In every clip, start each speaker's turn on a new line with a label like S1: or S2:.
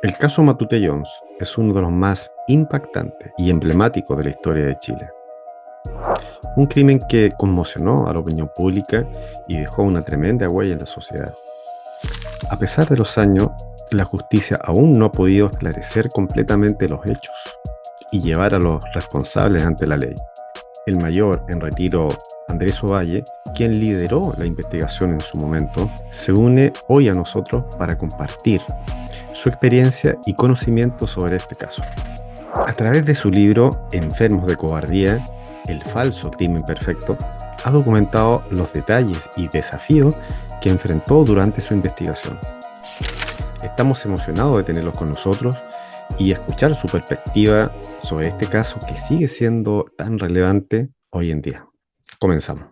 S1: El caso Matute Johns es uno de los más impactantes y emblemáticos de la historia de Chile. Un crimen que conmocionó a la opinión pública y dejó una tremenda huella en la sociedad. A pesar de los años, la justicia aún no ha podido esclarecer completamente los hechos y llevar a los responsables ante la ley. El mayor en retiro, Andrés Ovalle, quien lideró la investigación en su momento, se une hoy a nosotros para compartir su experiencia y conocimiento sobre este caso. A través de su libro Enfermos de cobardía, el falso crimen perfecto, ha documentado los detalles y desafíos que enfrentó durante su investigación. Estamos emocionados de tenerlos con nosotros y escuchar su perspectiva sobre este caso que sigue siendo tan relevante hoy en día. Comenzamos.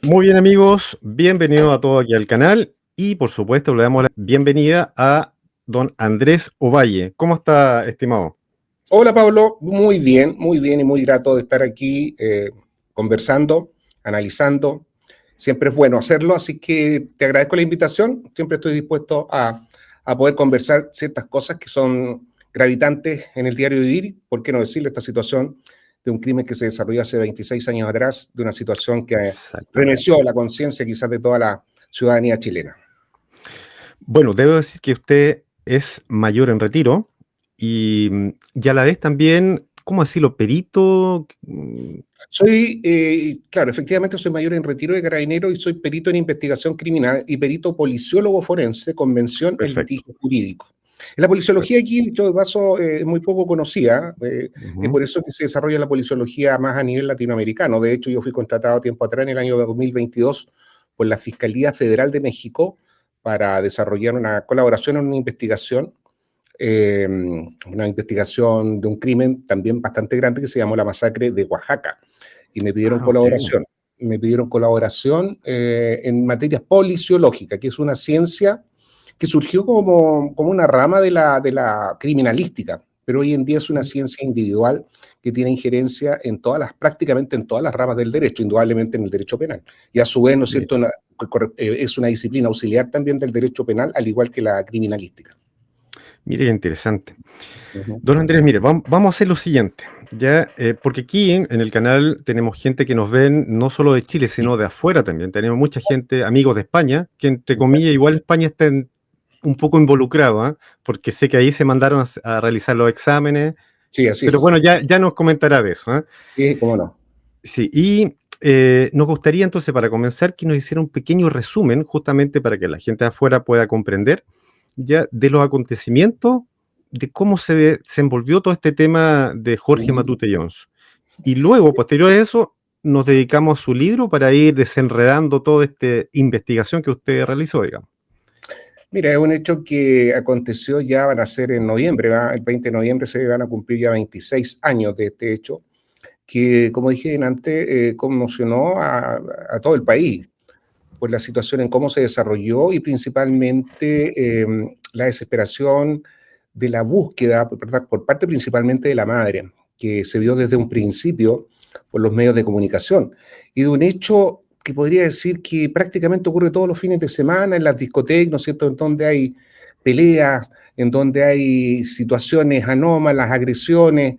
S1: Muy bien, amigos, bienvenidos a todos aquí al canal y por supuesto le damos la bienvenida a don Andrés Ovalle. ¿Cómo está, estimado?
S2: Hola Pablo, muy bien y muy grato de estar aquí conversando, analizando. Siempre es bueno hacerlo, así que te agradezco la invitación. Siempre estoy dispuesto a poder conversar ciertas cosas que son gravitantes en el diario vivir. ¿Por qué no decirlo? Esta situación de un crimen que se desarrolló hace 26 años atrás, de una situación que remeció la conciencia quizás de toda la ciudadanía chilena.
S1: Bueno, debo decir que usted es mayor en retiro y a la vez también, ¿cómo decirlo? Perito.
S2: Soy, claro, efectivamente soy mayor en retiro de carabinero y soy perito en investigación criminal y perito policiólogo forense con mención en
S1: Perfecto.
S2: litigio jurídico. La policiología aquí, dicho de paso, es muy poco conocida, y por eso que se desarrolla la policiología más a nivel latinoamericano. De hecho, yo fui contratado tiempo atrás, en el año 2022, por la Fiscalía Federal de México para desarrollar una colaboración en una investigación de un crimen también bastante grande que se llamó la masacre de Oaxaca. Y me pidieron colaboración.
S1: Okay.
S2: Me pidieron colaboración en materias policiológicas, que es una ciencia que surgió como una rama de la criminalística, pero hoy en día es una ciencia individual que tiene injerencia en prácticamente en todas las ramas del derecho, indudablemente en el derecho penal. Y a su vez, ¿no es cierto?, es una disciplina auxiliar también del derecho penal, al igual que la criminalística.
S1: Mire, interesante. Don Andrés, mire, vamos a hacer lo siguiente, ya, porque aquí en el canal tenemos gente que nos ven no solo de Chile, sino de afuera también. Tenemos mucha gente, amigos de España, que entre comillas, igual España está un poco involucrado, ¿eh? Porque sé que ahí se mandaron a realizar los exámenes.
S2: Sí, así
S1: Pero
S2: es.
S1: bueno, ya nos comentará de eso, ¿eh?
S2: Sí, cómo no.
S1: Sí, y nos gustaría entonces, para comenzar, que nos hiciera un pequeño resumen, justamente para que la gente de afuera pueda comprender ya de los acontecimientos, de cómo se desenvolvió todo este tema de Jorge Matute Johns. Y luego, posterior a eso, nos dedicamos a su libro para ir desenredando toda esta investigación que usted realizó, digamos.
S2: Mira, es un hecho que aconteció, ya van a ser en noviembre, el 20 de noviembre se van a cumplir ya 26 años de este hecho, que, como dije antes, conmocionó a todo el país por la situación en cómo se desarrolló y principalmente la desesperación de la búsqueda, ¿verdad?, por parte principalmente de la madre, que se vio desde un principio por los medios de comunicación, y de un hecho que podría decir que prácticamente ocurre todos los fines de semana en las discotecas, ¿no es cierto?, en donde hay peleas, en donde hay situaciones anómalas, agresiones,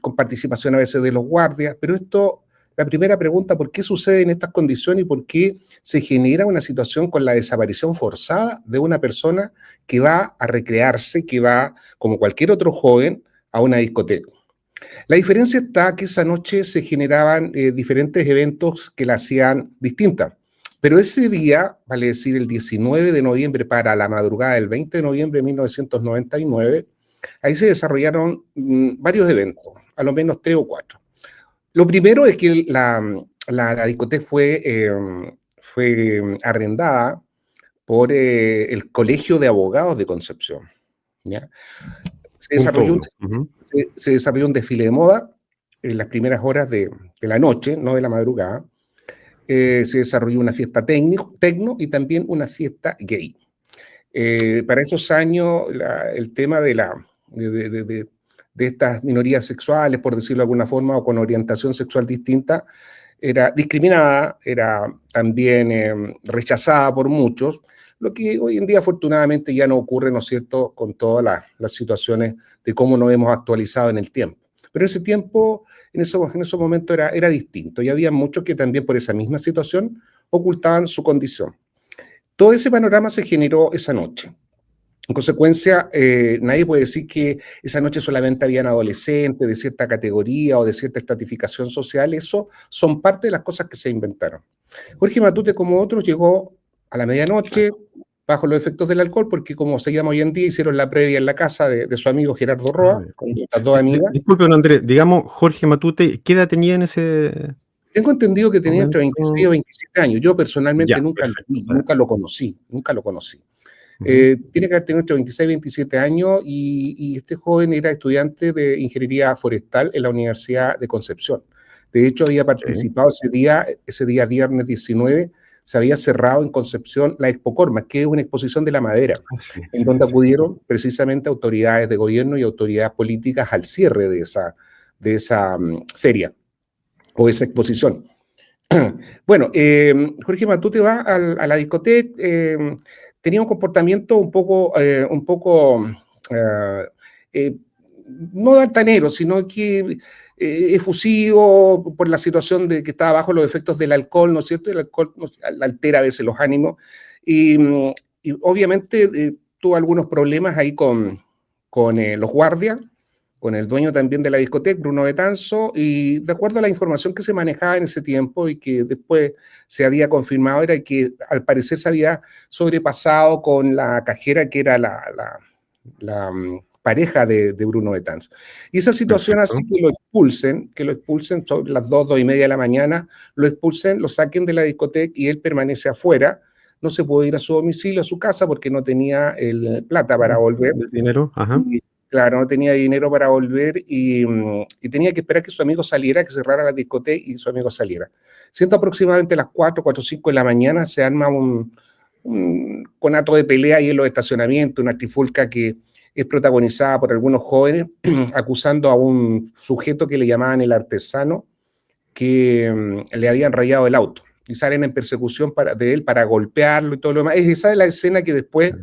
S2: con participación a veces de los guardias, pero esto, la primera pregunta, ¿por qué sucede en estas condiciones y por qué se genera una situación con la desaparición forzada de una persona que va a recrearse, que va, como cualquier otro joven, a una discoteca? La diferencia está que esa noche se generaban diferentes eventos que la hacían distinta. Pero ese día, vale decir el 19 de noviembre para la madrugada del 20 de noviembre de 1999, ahí se desarrollaron varios eventos, a lo menos 3 o 4. Lo primero es que la discoteca fue arrendada por el Colegio de Abogados de Concepción, ¿ya? Se desarrolló un desfile de moda en las primeras horas de la noche, no de la madrugada. Se desarrolló una fiesta tecno y también una fiesta gay. Para esos años, el tema de estas minorías sexuales, por decirlo de alguna forma, o con orientación sexual distinta, era discriminada, era también rechazada por muchos, lo que hoy en día afortunadamente ya no ocurre, ¿no es cierto?, con todas las situaciones de cómo nos hemos actualizado en el tiempo. Pero en ese tiempo, en esos momentos era distinto, y había muchos que también por esa misma situación ocultaban su condición. Todo ese panorama se generó esa noche. En consecuencia, nadie puede decir que esa noche solamente habían adolescentes de cierta categoría o de cierta estratificación social. Eso son parte de las cosas que se inventaron. Jorge Matute, como otros, llegó a la medianoche bajo los efectos del alcohol, porque como se llama hoy en día, hicieron la previa en la casa de su amigo Gerardo
S1: Ah,
S2: Roa,
S1: ya.
S2: con las dos amigas.
S1: Disculpe, don Andrés, digamos, Jorge Matute, ¿qué edad tenía en ese
S2: Tengo entendido que tenía entre 26
S1: momento?
S2: o 27 años. Yo personalmente
S1: Ya,
S2: nunca lo
S1: perfecto.
S2: vi, nunca lo conocí, nunca lo conocí.
S1: Ujú,
S2: Tiene que haber tenido entre 26 y 27 años, y este joven era estudiante de ingeniería forestal en la Universidad de Concepción. De hecho, había
S1: ok.
S2: participado ese día viernes 19, se había cerrado en Concepción la Expo Corma, que es una exposición de la madera,
S1: Ah, sí,
S2: en
S1: sí, sí,
S2: donde
S1: sí.
S2: acudieron precisamente autoridades de gobierno y autoridades políticas al cierre de esa feria o esa exposición. Bueno, Jorge Matute va a la discoteca, tenía un comportamiento un poco eh, eh, no altanero, sino que efusivo por la situación de que estaba bajo los efectos del alcohol, ¿no es cierto? El alcohol altera a veces los ánimos, y, y obviamente tuvo algunos problemas ahí con los guardias, con el dueño también de la discoteca, Bruno Betanzo, y de acuerdo a la información que se manejaba en ese tiempo y que después se había confirmado, era que al parecer se había sobrepasado con la cajera, que era la pareja de Bruno Betanzo. Y esa situación
S1: Perfecto.
S2: hace que lo expulsen sobre las 2:30 de la mañana, lo expulsen, lo saquen de la discoteca, y él permanece afuera. No se pudo ir a su domicilio, a su casa, porque no tenía el plata para volver.
S1: ¿De dinero? Ajá.
S2: Y, claro, no tenía dinero para volver, y tenía que esperar que su amigo saliera, que cerrara la discoteca y su amigo saliera. Siendo aproximadamente las 4:05 de la mañana, se arma un conato de pelea ahí en los estacionamientos, una trifulca que es protagonizada por algunos jóvenes acusando a un sujeto que le llamaban el artesano, que le habían rayado el auto, y salen en persecución de él para golpearlo y todo lo demás. Esa es la escena que después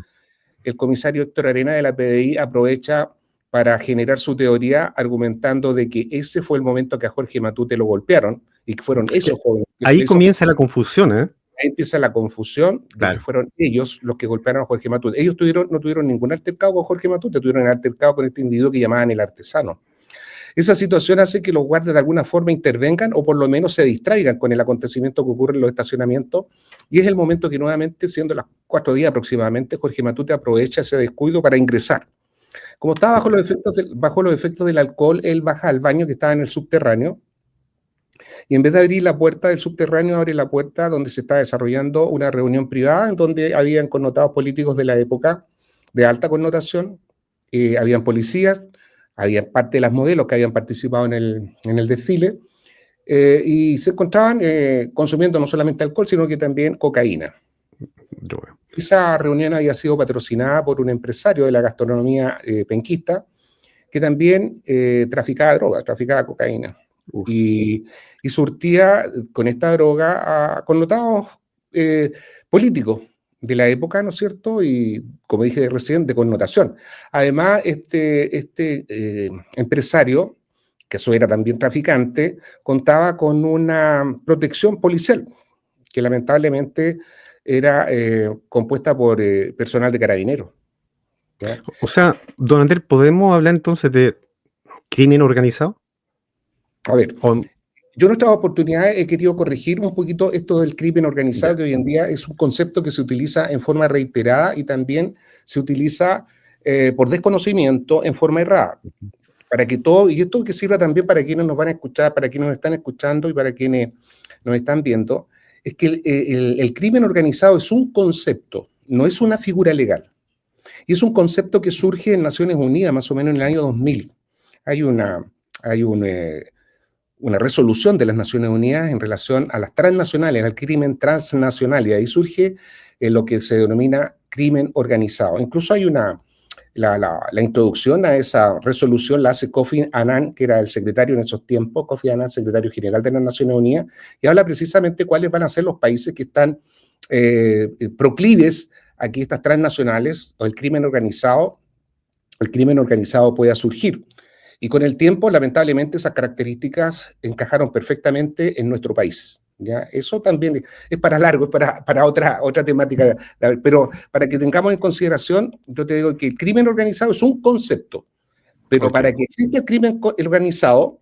S2: el comisario Héctor Arena de la PDI aprovecha para generar su teoría, argumentando de que ese fue el momento que a Jorge Matute lo golpearon, y que fueron
S1: Es que
S2: esos jóvenes.
S1: ahí comienza la confusión, ¿eh?
S2: Ahí empieza la confusión de que
S1: Claro.
S2: fueron ellos los que golpearon a Jorge Matute. Ellos no tuvieron ningún altercado con Jorge Matute, tuvieron un altercado con este individuo que llamaban el artesano. Esa situación hace que los guardias de alguna forma intervengan, o por lo menos se distraigan con el acontecimiento que ocurre en los estacionamientos, y es el momento que nuevamente, siendo las 4:00 aproximadamente, Jorge Matute aprovecha ese descuido para ingresar. Como estaba bajo los efectos del alcohol, él baja al baño que estaba en el subterráneo, y en vez de abrir la puerta del subterráneo, abre la puerta donde se está desarrollando una reunión privada, en donde habían connotados políticos de la época de alta connotación, habían policías, había parte de las modelos que habían participado en el desfile, y se encontraban consumiendo no solamente alcohol, sino que también cocaína.
S1: Droga.
S2: Esa reunión había sido patrocinada por un empresario de la gastronomía penquista, que también traficaba cocaína,
S1: Uf.
S2: y surtía con esta droga a connotados eh, políticos de la época, ¿no es cierto? Y, como dije recién, de connotación. Además, este empresario, que eso era también traficante, contaba con una protección policial, que lamentablemente era compuesta por personal de carabineros, ¿ya?
S1: O sea, don Andrés, ¿podemos hablar entonces de crimen organizado?
S2: A ver,
S1: O,
S2: yo en esta oportunidad he querido corregir un poquito esto del crimen
S1: ya.
S2: organizado, que hoy en día es un concepto que se utiliza en forma reiterada, y también se utiliza por desconocimiento en forma errada. Para que todo, y esto que sirva también para quienes nos van a escuchar, para quienes nos están escuchando y para quienes nos están viendo, es que el crimen organizado es un concepto, no es una figura legal. Y es un concepto que surge en Naciones Unidas más o menos en el año 2000. Hay una, hay una resolución de las Naciones Unidas en relación a las transnacionales, al crimen transnacional, y ahí surge lo que se denomina crimen organizado. Incluso hay la introducción a esa resolución la hace Kofi Annan, que era el secretario en esos tiempos, Kofi Annan, secretario general de las Naciones Unidas, y habla precisamente cuáles van a ser los países que están proclives a que estas transnacionales o el crimen organizado pueda surgir. Y con el tiempo, lamentablemente, esas características encajaron perfectamente en nuestro país. ¿Ya? Eso también es para largo, es para otra temática. Pero para que tengamos en consideración, yo te digo que el crimen organizado es un concepto, pero para que exista el crimen organizado,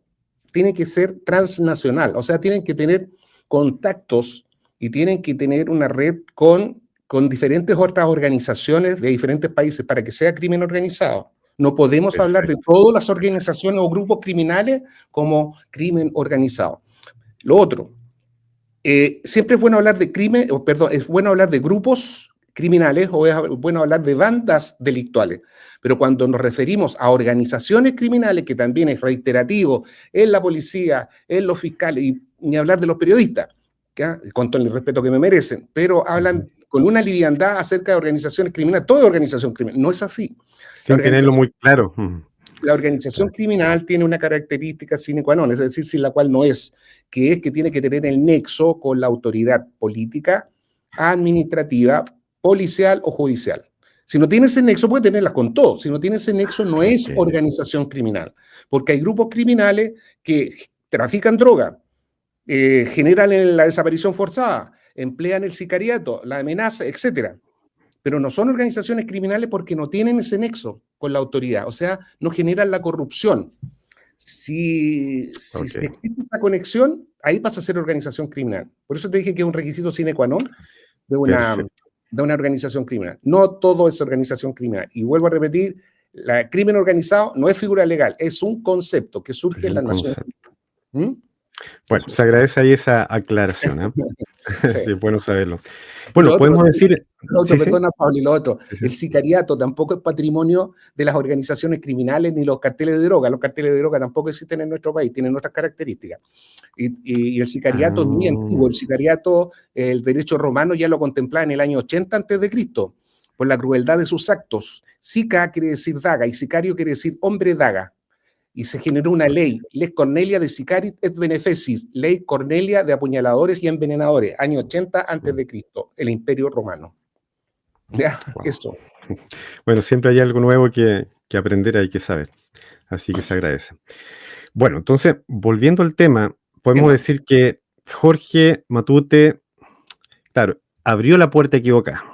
S2: tiene que ser transnacional, o sea, tienen que tener contactos y tienen que tener una red con diferentes otras organizaciones de diferentes países para que sea crimen organizado. No podemos hablar de todas las organizaciones o grupos criminales como crimen organizado. Lo otro, siempre es bueno hablar de es bueno hablar de grupos criminales o es bueno hablar de bandas delictuales, pero cuando nos referimos a organizaciones criminales, que también es reiterativo en la policía, en los fiscales, y ni hablar de los periodistas, ¿ya? Con todo el respeto que me merecen, pero hablan con una liviandad acerca de organizaciones criminales. Toda organización criminal, no es así.
S1: Sin tenerlo muy claro.
S2: La organización criminal tiene una característica sine qua non, es decir, sin la cual no es, que es que tiene que tener el nexo con la autoridad política, administrativa, policial o judicial. Si no tiene ese nexo, puede tenerla con todo. Si no tiene ese nexo, no es organización criminal. Porque hay grupos criminales que trafican droga, generan la desaparición forzada, emplean el sicariato, la amenaza, etcétera. Pero no son organizaciones criminales porque no tienen ese nexo con la autoridad, o sea, no generan la corrupción. Si existe esa conexión, ahí pasa a ser organización criminal. Por eso te dije que es un requisito sine qua non de una organización criminal. No todo es organización criminal. Y vuelvo a repetir, el crimen organizado no es figura legal, es un concepto que surge en las Naciones Unidas.
S1: Bueno, se agradece ahí esa aclaración, ¿eh?
S2: Sí.
S1: Sí, es bueno saberlo. Bueno, podemos decir...
S2: Perdona, Pablo, y lo otro. El sicariato tampoco es patrimonio de las organizaciones criminales ni los carteles de droga. Los carteles de droga tampoco existen en nuestro país, tienen otras características. Y el sicariato es muy antiguo. El sicariato, el derecho romano ya lo contemplaba en el año 80 a.C., por la crueldad de sus actos. Sica quiere decir daga y sicario quiere decir hombre daga. Y se generó una ley, Lex Cornelia de Sicaris et Beneficis, ley Cornelia de apuñaladores y envenenadores, año 80 a.C., el Imperio Romano. Ya, eso.
S1: Bueno, siempre hay algo nuevo que aprender, hay que saber. Así que se agradece. Bueno, entonces, volviendo al tema, podemos decir que Jorge Matute, claro, abrió la puerta equivocada.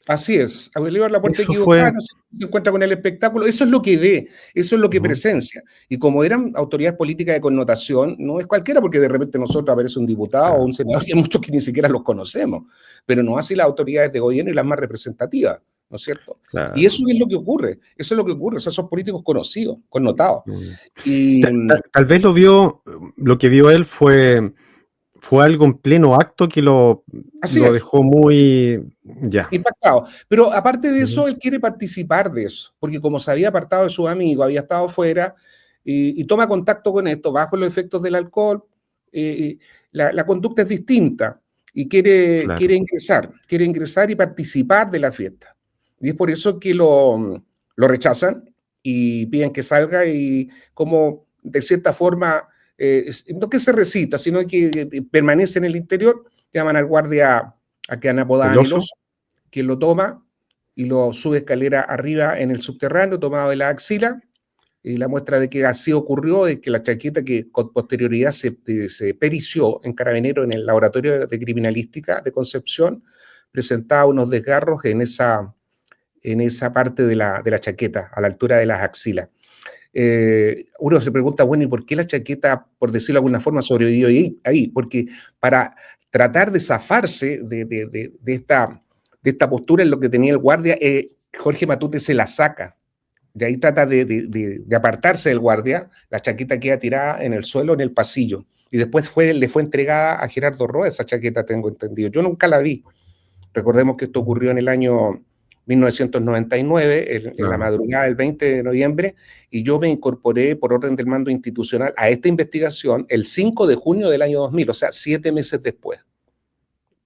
S2: Así es, abrió la puerta equivocada, no se encuentra con el espectáculo, eso es lo que ve, eso es lo que presencia. Y como eran autoridades políticas de connotación, no es cualquiera, porque de repente nosotros aparece un diputado o un senador, y hay muchos que ni siquiera los conocemos, pero no así las autoridades de gobierno y las más representativas, ¿no es cierto? Claro. Y eso es lo que ocurre, o sea, son políticos conocidos, connotados. Y
S1: tal vez lo que vio él fue algo en pleno acto que lo dejó muy
S2: impactado. Pero aparte de eso, él quiere participar de eso, porque como se había apartado de sus amigos, había estado fuera y toma contacto con esto, bajo los efectos del alcohol, la conducta es distinta y quiere ingresar y participar de la fiesta. Y es por eso que lo rechazan y piden que salga y como de cierta forma, no que se recita, sino que permanece en el interior, llaman al guardia a que han apodado el oso, quien lo toma y lo sube escalera arriba en el subterráneo, tomado de la axila, y la muestra de que así ocurrió es que la chaqueta que con posterioridad se perició en Carabineros en el laboratorio de criminalística de Concepción, presentaba unos desgarros en esa parte de la chaqueta, a la altura de las axilas. Uno se pregunta, bueno, ¿y por qué la chaqueta, por decirlo de alguna forma, sobrevivió ahí? Porque para tratar de zafarse de esta postura en lo que tenía el guardia, Jorge Matute se la saca. De ahí trata de apartarse del guardia, la chaqueta queda tirada en el suelo, en el pasillo. Y después le fue entregada a Gerardo Roa esa chaqueta, tengo entendido. Yo nunca la vi. Recordemos que esto ocurrió en el año 1999, en la madrugada del 20 de noviembre, y yo me incorporé por orden del mando institucional a esta investigación el 5 de junio del año 2000, o sea, 7 meses después.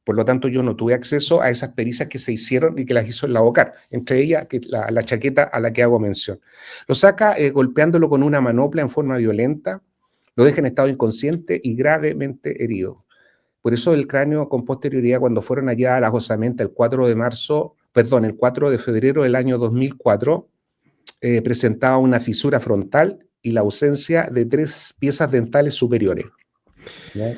S2: Por lo tanto, yo no tuve acceso a esas pericias que se hicieron y que las hizo en la OCAR, entre ellas la chaqueta a la que hago mención. Lo saca golpeándolo con una manopla en forma violenta, lo deja en estado inconsciente y gravemente herido. Por eso el cráneo con posterioridad, cuando fueron allá a la osamenta el 4 de febrero del año 2004, presentaba una fisura frontal y la ausencia de 3 piezas dentales superiores. ¿Ya?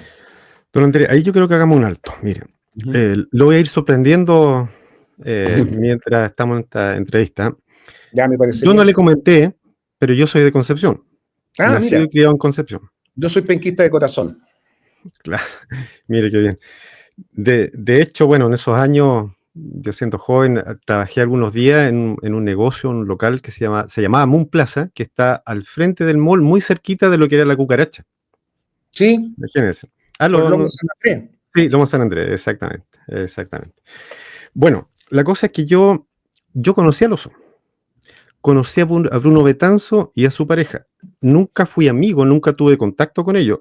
S1: Don Andrés, ahí yo creo que hagamos un alto. Mire, lo voy a ir sorprendiendo mientras estamos en esta entrevista.
S2: Ya me parece
S1: Yo no
S2: bien.
S1: le comenté, pero yo soy de Concepción.
S2: Ah,
S1: Nacido
S2: mira,
S1: y criado en Concepción.
S2: yo soy penquista de corazón.
S1: Claro, mire qué bien. De hecho, bueno, en esos años, yo siendo joven, trabajé algunos días en un negocio, un local que se llamaba Moon Plaza, que está al frente del mall, muy cerquita de lo que era la Cucaracha.
S2: Sí,
S1: Imagínense.
S2: por Lomo San Andrés.
S1: Sí, Lomo San Andrés, exactamente, exactamente. Bueno, la cosa es que yo conocí al oso. Conocí a Bruno Betanzo y a su pareja. Nunca fui amigo, nunca tuve contacto con ellos.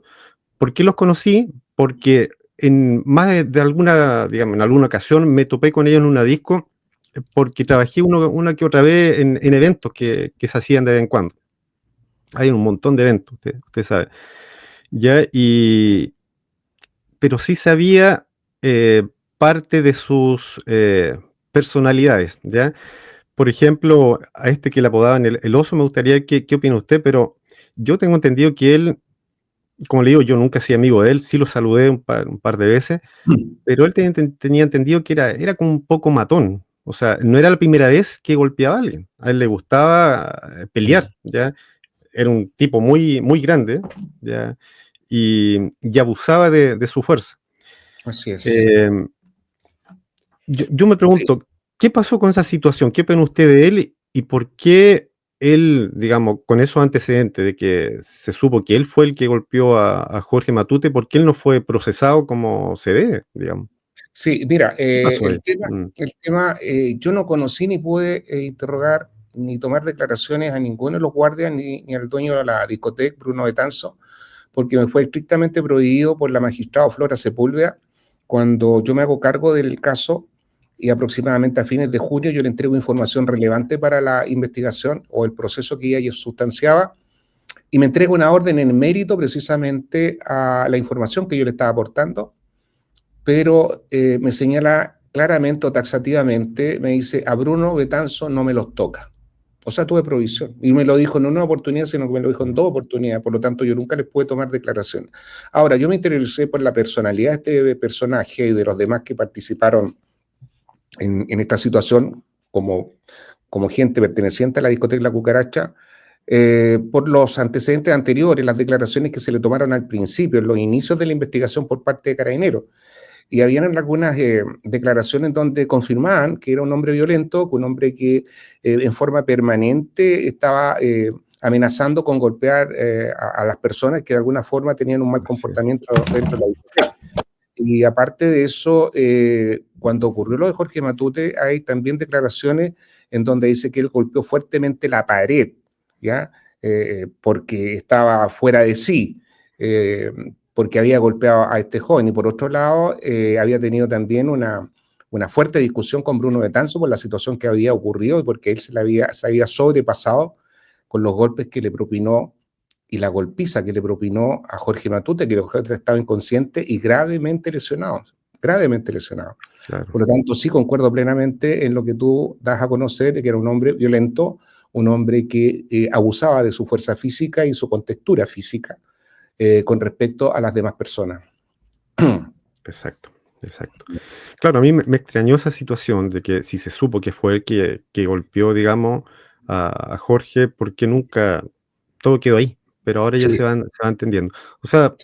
S1: ¿Por qué los conocí? Porque en más de alguna, digamos, en alguna ocasión me topé con ellos en una disco porque trabajé una que otra vez en eventos que se hacían de vez en cuando. Hay un montón de eventos, usted sabe. ¿Ya? Pero sí sabía parte de sus personalidades, ¿ya? Por ejemplo, a este que le apodaban el oso, me gustaría, ¿qué opina usted? Pero yo tengo entendido que él, como le digo, yo nunca he sido amigo de él, sí lo saludé un par de veces, pero él tenía entendido que era como un poco matón. O sea, no era la primera vez que golpeaba a alguien. A él le gustaba pelear, ¿ya? Era un tipo muy, muy grande, ¿ya? Y abusaba de su fuerza.
S2: Así es.
S1: Eh, yo me pregunto, ¿qué pasó con esa situación? ¿Qué opina usted de él y por qué él, digamos, con esos antecedentes de que se supo que él fue el que golpeó a Jorge Matute, por qué él no fue procesado como se debe, digamos?
S2: Sí, mira,
S1: ¿Qué pasó ahí?
S2: el tema, yo no conocí ni pude interrogar ni tomar declaraciones a ninguno de los guardias ni al dueño de la discoteca, Bruno Betanzo, porque me fue estrictamente prohibido por la magistrada Flora Sepúlveda. Cuando yo me hago cargo del caso y aproximadamente a fines de junio yo le entrego información relevante para la investigación o el proceso que ella sustanciaba y me entrego una orden en mérito precisamente a la información que yo le estaba aportando, pero me señala claramente o taxativamente, me dice, a Bruno Betanzo no me los toca. O sea, tuve provisión. Y me lo dijo no en una oportunidad, sino que me lo dijo en 2 oportunidades. Por lo tanto, yo nunca les pude tomar declaración. Ahora, yo me interioricé por la personalidad de este personaje y de los demás que participaron en esta situación como gente perteneciente a la discoteca La Cucaracha, por los antecedentes anteriores, las declaraciones que se le tomaron al principio, en los inicios de la investigación por parte de Carabineros. Y habían algunas declaraciones donde confirmaban que era un hombre violento, que un hombre que en forma permanente estaba amenazando con golpear a las personas que de alguna forma tenían un mal
S1: Sí,
S2: comportamiento dentro de la discoteca. Y aparte de eso, cuando ocurrió lo de Jorge Matute, hay también declaraciones en donde dice que él golpeó fuertemente la pared, ¿ya? Porque estaba fuera de sí, porque había golpeado a este joven. Y por otro lado, había tenido también una fuerte discusión con Bruno Betanzo por la situación que había ocurrido y porque él se había sobrepasado con los golpes que le propinó y la golpiza que le propinó a Jorge Matute, que el objeto estaba inconsciente y gravemente lesionado, gravemente lesionado.
S1: claro.
S2: Por lo tanto, sí concuerdo plenamente en lo que tú das a conocer, de que era un hombre violento, un hombre que abusaba de su fuerza física y su contextura física con respecto a las demás personas.
S1: Exacto, exacto. Claro, a mí me extrañó esa situación de que si se supo que fue él que golpeó, digamos, a Jorge, porque nunca todo quedó ahí, pero ahora ya
S2: Sí.
S1: se va entendiendo. O sea,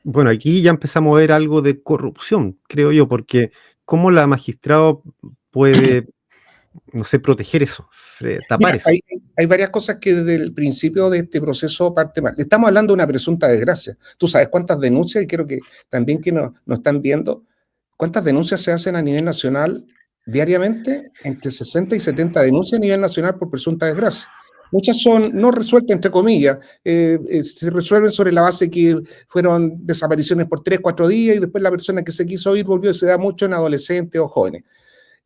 S1: bueno, aquí ya empezamos a ver algo de corrupción, creo yo, porque ¿cómo la magistrada puede, no sé, proteger eso, tapar
S2: Mira,
S1: eso?
S2: hay varias cosas que desde el principio de este proceso parte mal. Estamos hablando de una presunta desgracia. Tú sabes cuántas denuncias, y creo que también que nos están viendo, cuántas denuncias se hacen a nivel nacional diariamente, entre 60 y 70 denuncias a nivel nacional por presunta desgracia. Muchas son no resueltas, entre comillas, se resuelven sobre la base que fueron desapariciones por 3, 4 días y después la persona que se quiso ir volvió, y se da mucho en adolescentes o jóvenes.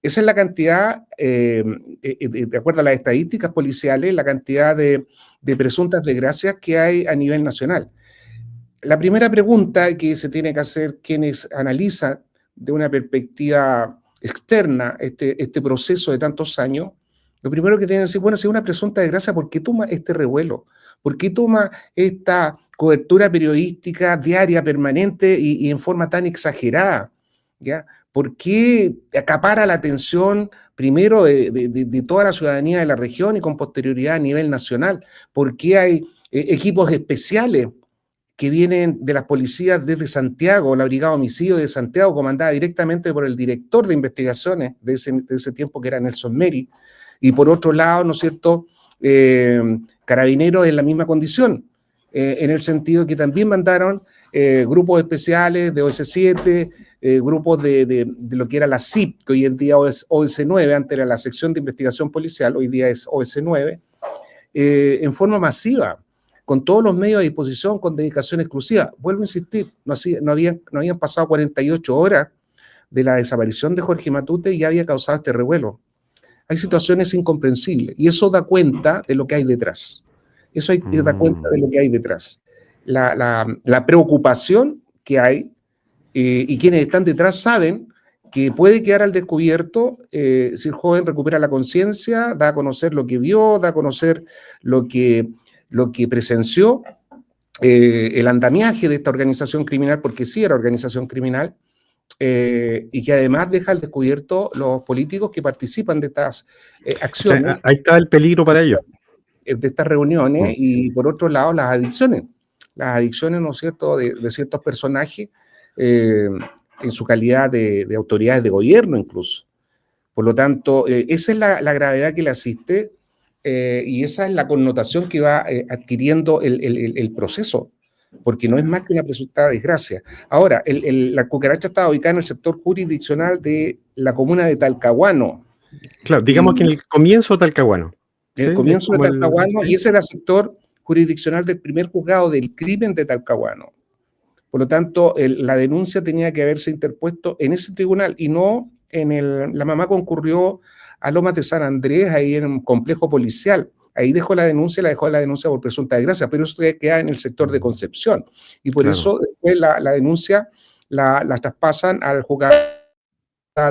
S2: Esa es la cantidad, de acuerdo a las estadísticas policiales, la cantidad de presuntas desgracias que hay a nivel nacional. La primera pregunta que se tiene que hacer quienes analizan de una perspectiva externa este proceso de tantos años, lo primero que tienen que decir, bueno, si es una presunta desgracia, ¿por qué toma este revuelo? ¿Por qué toma esta cobertura periodística diaria, permanente y en forma tan exagerada? ¿Ya? ¿Por qué acapara la atención primero de toda la ciudadanía de la región y con posterioridad a nivel nacional? ¿Por qué hay equipos especiales que vienen de las policías desde Santiago, la Brigada de Homicidio de Santiago, comandada directamente por el director de investigaciones de ese tiempo, que era Nelson Meri, y por otro lado, ¿no es cierto?, Carabineros en la misma condición, en el sentido que también mandaron grupos especiales de OS7, grupos de lo que era la CIP, que hoy en día es OS9, antes era la sección de investigación policial, hoy día es OS9, en forma masiva, con todos los medios a disposición, con dedicación exclusiva. Vuelvo a insistir, no habían pasado 48 horas de la desaparición de Jorge Matute y ya había causado este revuelo. Hay situaciones incomprensibles y eso da cuenta de lo que hay detrás. Eso da cuenta de lo que hay detrás. La preocupación que hay y quienes están detrás saben que puede quedar al descubierto si el joven recupera la conciencia, da a conocer lo que vio, da a conocer lo que presenció, el andamiaje de esta organización criminal, porque sí era organización criminal, y que además deja al descubierto los políticos que participan de estas acciones.
S1: O sea, ahí está el peligro para ellos.
S2: De estas reuniones, y por otro lado las adicciones, ¿no es cierto?, de ciertos personajes en su calidad de autoridades de gobierno incluso. Por lo tanto, esa es la gravedad que le asiste y esa es la connotación que va adquiriendo el proceso, porque no es más que una presunta desgracia. Ahora, la cucaracha está ubicada en el sector jurisdiccional de la comuna de Talcahuano.
S1: Claro, digamos que en el comienzo de Talcahuano.
S2: En el comienzo de Talcahuano, y ese era el sector jurisdiccional del primer juzgado del crimen de Talcahuano. Por lo tanto, la denuncia tenía que haberse interpuesto en ese tribunal y no la mamá concurrió a Lomas de San Andrés, ahí en un complejo policial. Ahí dejó la denuncia por presunta desgracia, pero eso queda en el sector de Concepción. Y por eso después la denuncia la traspasan al juzgado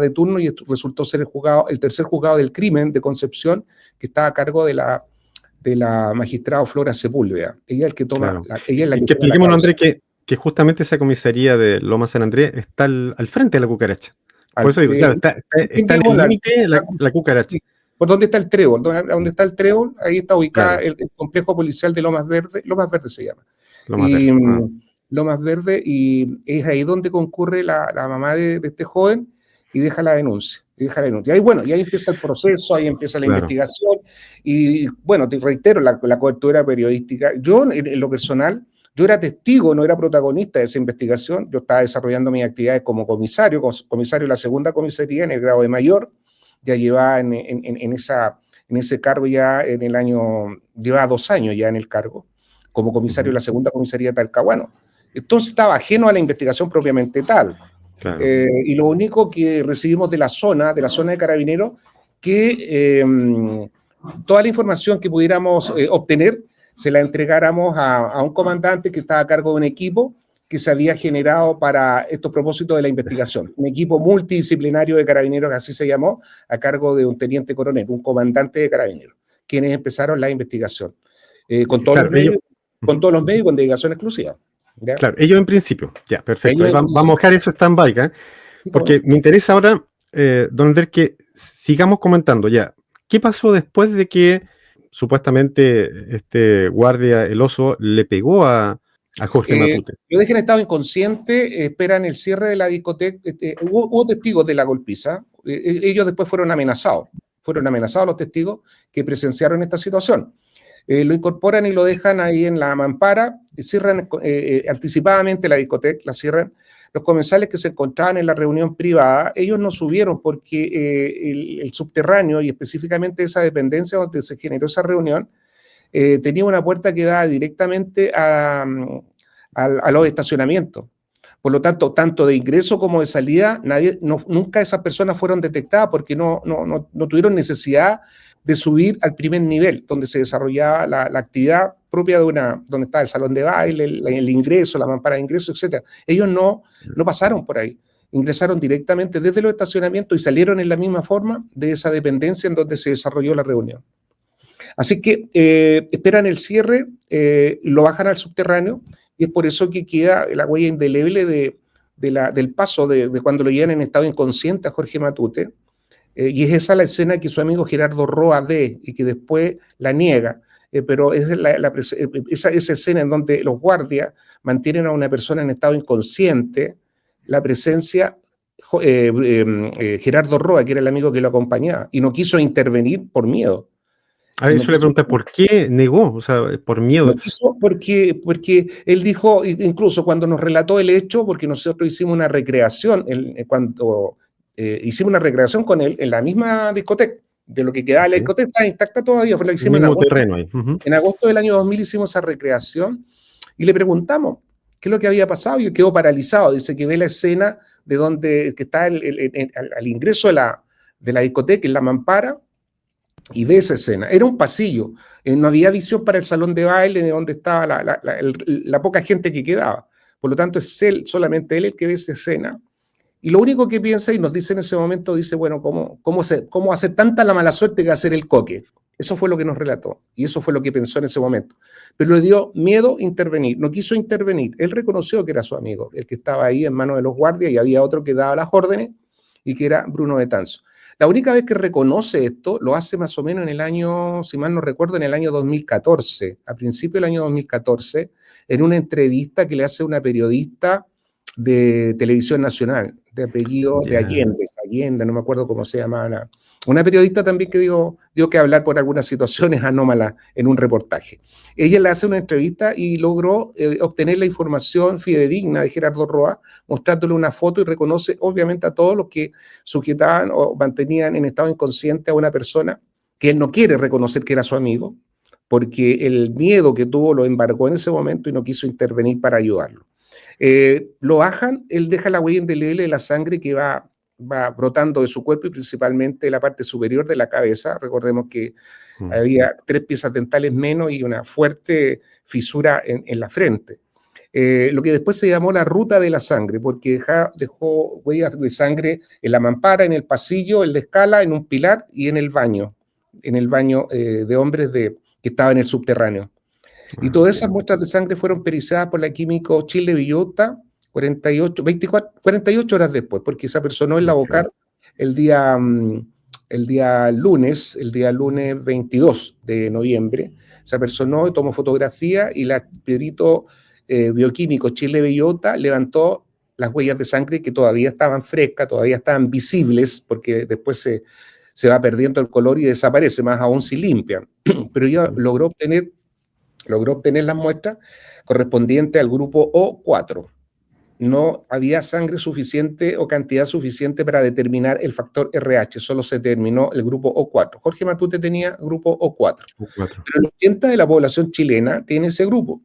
S2: de turno y resultó ser el tercer juzgado del crimen de Concepción, que está a cargo de la magistrada Flora Sepúlveda. Ella es el que toma. Ella es la que
S1: expliquémonos, Andrés, que justamente esa comisaría de Lomas San Andrés está al frente de la cucaracha. Por eso digo, claro, está en el límite la cucaracha.
S2: Sí, por donde está el trébol, donde está el trébol, ahí está ubicada el complejo policial de Lomas Verde se llama. Lomas Verde, y es ahí donde concurre la mamá de este joven y deja la denuncia. Y ahí, bueno, y ahí empieza el proceso, ahí empieza la investigación, y bueno, te reitero, la cobertura periodística. Yo, en lo personal, yo era testigo, no era protagonista de esa investigación. Yo estaba desarrollando mis actividades como comisario de la segunda comisaría en el grado de mayor. Ya llevaba en ese cargo ya en el año, llevaba 2 años ya en el cargo, como comisario de la segunda comisaría de Talcahuano. Entonces estaba ajeno a la investigación propiamente tal.
S1: Claro.
S2: Y lo único que recibimos de la zona de Carabineros, que toda la información que pudiéramos obtener, se la entregáramos a un comandante que estaba a cargo de un equipo que se había generado para estos propósitos de la investigación. Un equipo multidisciplinario de Carabineros, así se llamó, a cargo de un teniente coronel, un comandante de Carabineros, quienes empezaron la investigación. Con todos los medios, con dedicación exclusiva. ¿Ya?
S1: Claro, ellos en principio. Ya, perfecto. Vamos a dejar eso stand-by, ¿eh? Porque me interesa ahora, don Andrés, que sigamos comentando ya. ¿Qué pasó después de que supuestamente este guardia, el oso, le pegó a Jorge Matute?
S2: Lo dejan en estado inconsciente, esperan el cierre de la discoteca. Hubo testigos de la golpiza. Ellos después fueron amenazados. Fueron amenazados los testigos que presenciaron esta situación. Lo incorporan y lo dejan ahí en la mampara, cierran anticipadamente la discoteca, la cierran. Los comensales que se encontraban en la reunión privada, ellos no subieron porque el subterráneo y específicamente esa dependencia donde se generó esa reunión tenía una puerta que daba directamente a los estacionamientos. Por lo tanto, tanto de ingreso como de salida, nunca esas personas fueron detectadas porque no tuvieron necesidad de subir al primer nivel, donde se desarrollaba la actividad propia donde estaba el salón de baile, el ingreso, la mampara de ingreso, etc. Ellos no pasaron por ahí. Ingresaron directamente desde los estacionamientos y salieron en la misma forma de esa dependencia en donde se desarrolló la reunión. Así que esperan el cierre, lo bajan al subterráneo, y es por eso que queda la huella indeleble del paso de cuando lo llevan en estado inconsciente a Jorge Matute, y es esa la escena que su amigo Gerardo Roa ve y que después la niega, pero es esa escena en donde los guardias mantienen a una persona en estado inconsciente, la presencia Gerardo Roa, que era el amigo que lo acompañaba, y no quiso intervenir por miedo.
S1: A eso le pregunté, ¿por qué negó? O sea, por miedo.
S2: No quiso porque él dijo, incluso cuando nos relató el hecho, porque nosotros hicimos una recreación, hicimos una recreación con él en la misma discoteca, de lo que quedaba de la discoteca, está intacta todavía, fue la que
S1: El
S2: hicimos en
S1: mismo
S2: agosto.
S1: terreno ahí.
S2: En agosto del año 2000 hicimos esa recreación y le preguntamos qué es lo que había pasado, y él quedó paralizado. Dice que ve la escena de donde que está al ingreso de la discoteca, en la mampara, y ve esa escena. Era un pasillo, no había visión para el salón de baile de donde estaba la poca gente que quedaba. Por lo tanto, es solamente él el que ve esa escena. Y lo único que piensa y nos dice en ese momento, dice, bueno, ¿cómo hacer tanta la mala suerte que hacer el coque? Eso fue lo que nos relató, y eso fue lo que pensó en ese momento. Pero le dio miedo intervenir, no quiso intervenir. Él reconoció que era su amigo, el que estaba ahí en manos de los guardias, y había otro que daba las órdenes, y que era Bruno Betanzo. La única vez que reconoce esto, lo hace más o menos en el año, si mal no recuerdo, en el año 2014, a principio del año 2014, en una entrevista que le hace una periodista de Televisión Nacional, de apellido de Allende, no me acuerdo cómo se llamaba. Una periodista también que dio que hablar por algunas situaciones anómalas en un reportaje. Ella le hace una entrevista y logró obtener la información fidedigna de Gerardo Roa, mostrándole una foto, y reconoce obviamente a todos los que sujetaban o mantenían en estado inconsciente a una persona que él no quiere reconocer que era su amigo, porque el miedo que tuvo lo embargó en ese momento y no quiso intervenir para ayudarlo. Lo bajan, él deja la huella indeleble de la sangre que va brotando de su cuerpo, y principalmente de la parte superior de la cabeza. Recordemos que había 3 piezas dentales menos y una fuerte fisura en la frente. Lo que después se llamó la ruta de la sangre, porque dejó huellas de sangre en la mampara, en el pasillo, en la escala, en un pilar y en el baño de hombres que estaba en el subterráneo. Y todas esas muestras de sangre fueron perizadas por la químico Chile Villota 48 horas después, porque se apersonó en la Bocar el día lunes 22 de noviembre, se apersonó y tomó fotografía, y el perito bioquímico Chile Villota levantó las huellas de sangre, que todavía estaban frescas, todavía estaban visibles, porque después se va perdiendo el color y desaparece, más aún si limpian. Pero ella logró obtener las muestras correspondientes al grupo O4. No había sangre suficiente o cantidad suficiente para determinar el factor RH, solo se determinó el grupo O4. Jorge Matute tenía grupo O4. Pero el 80% de la población chilena tiene ese grupo.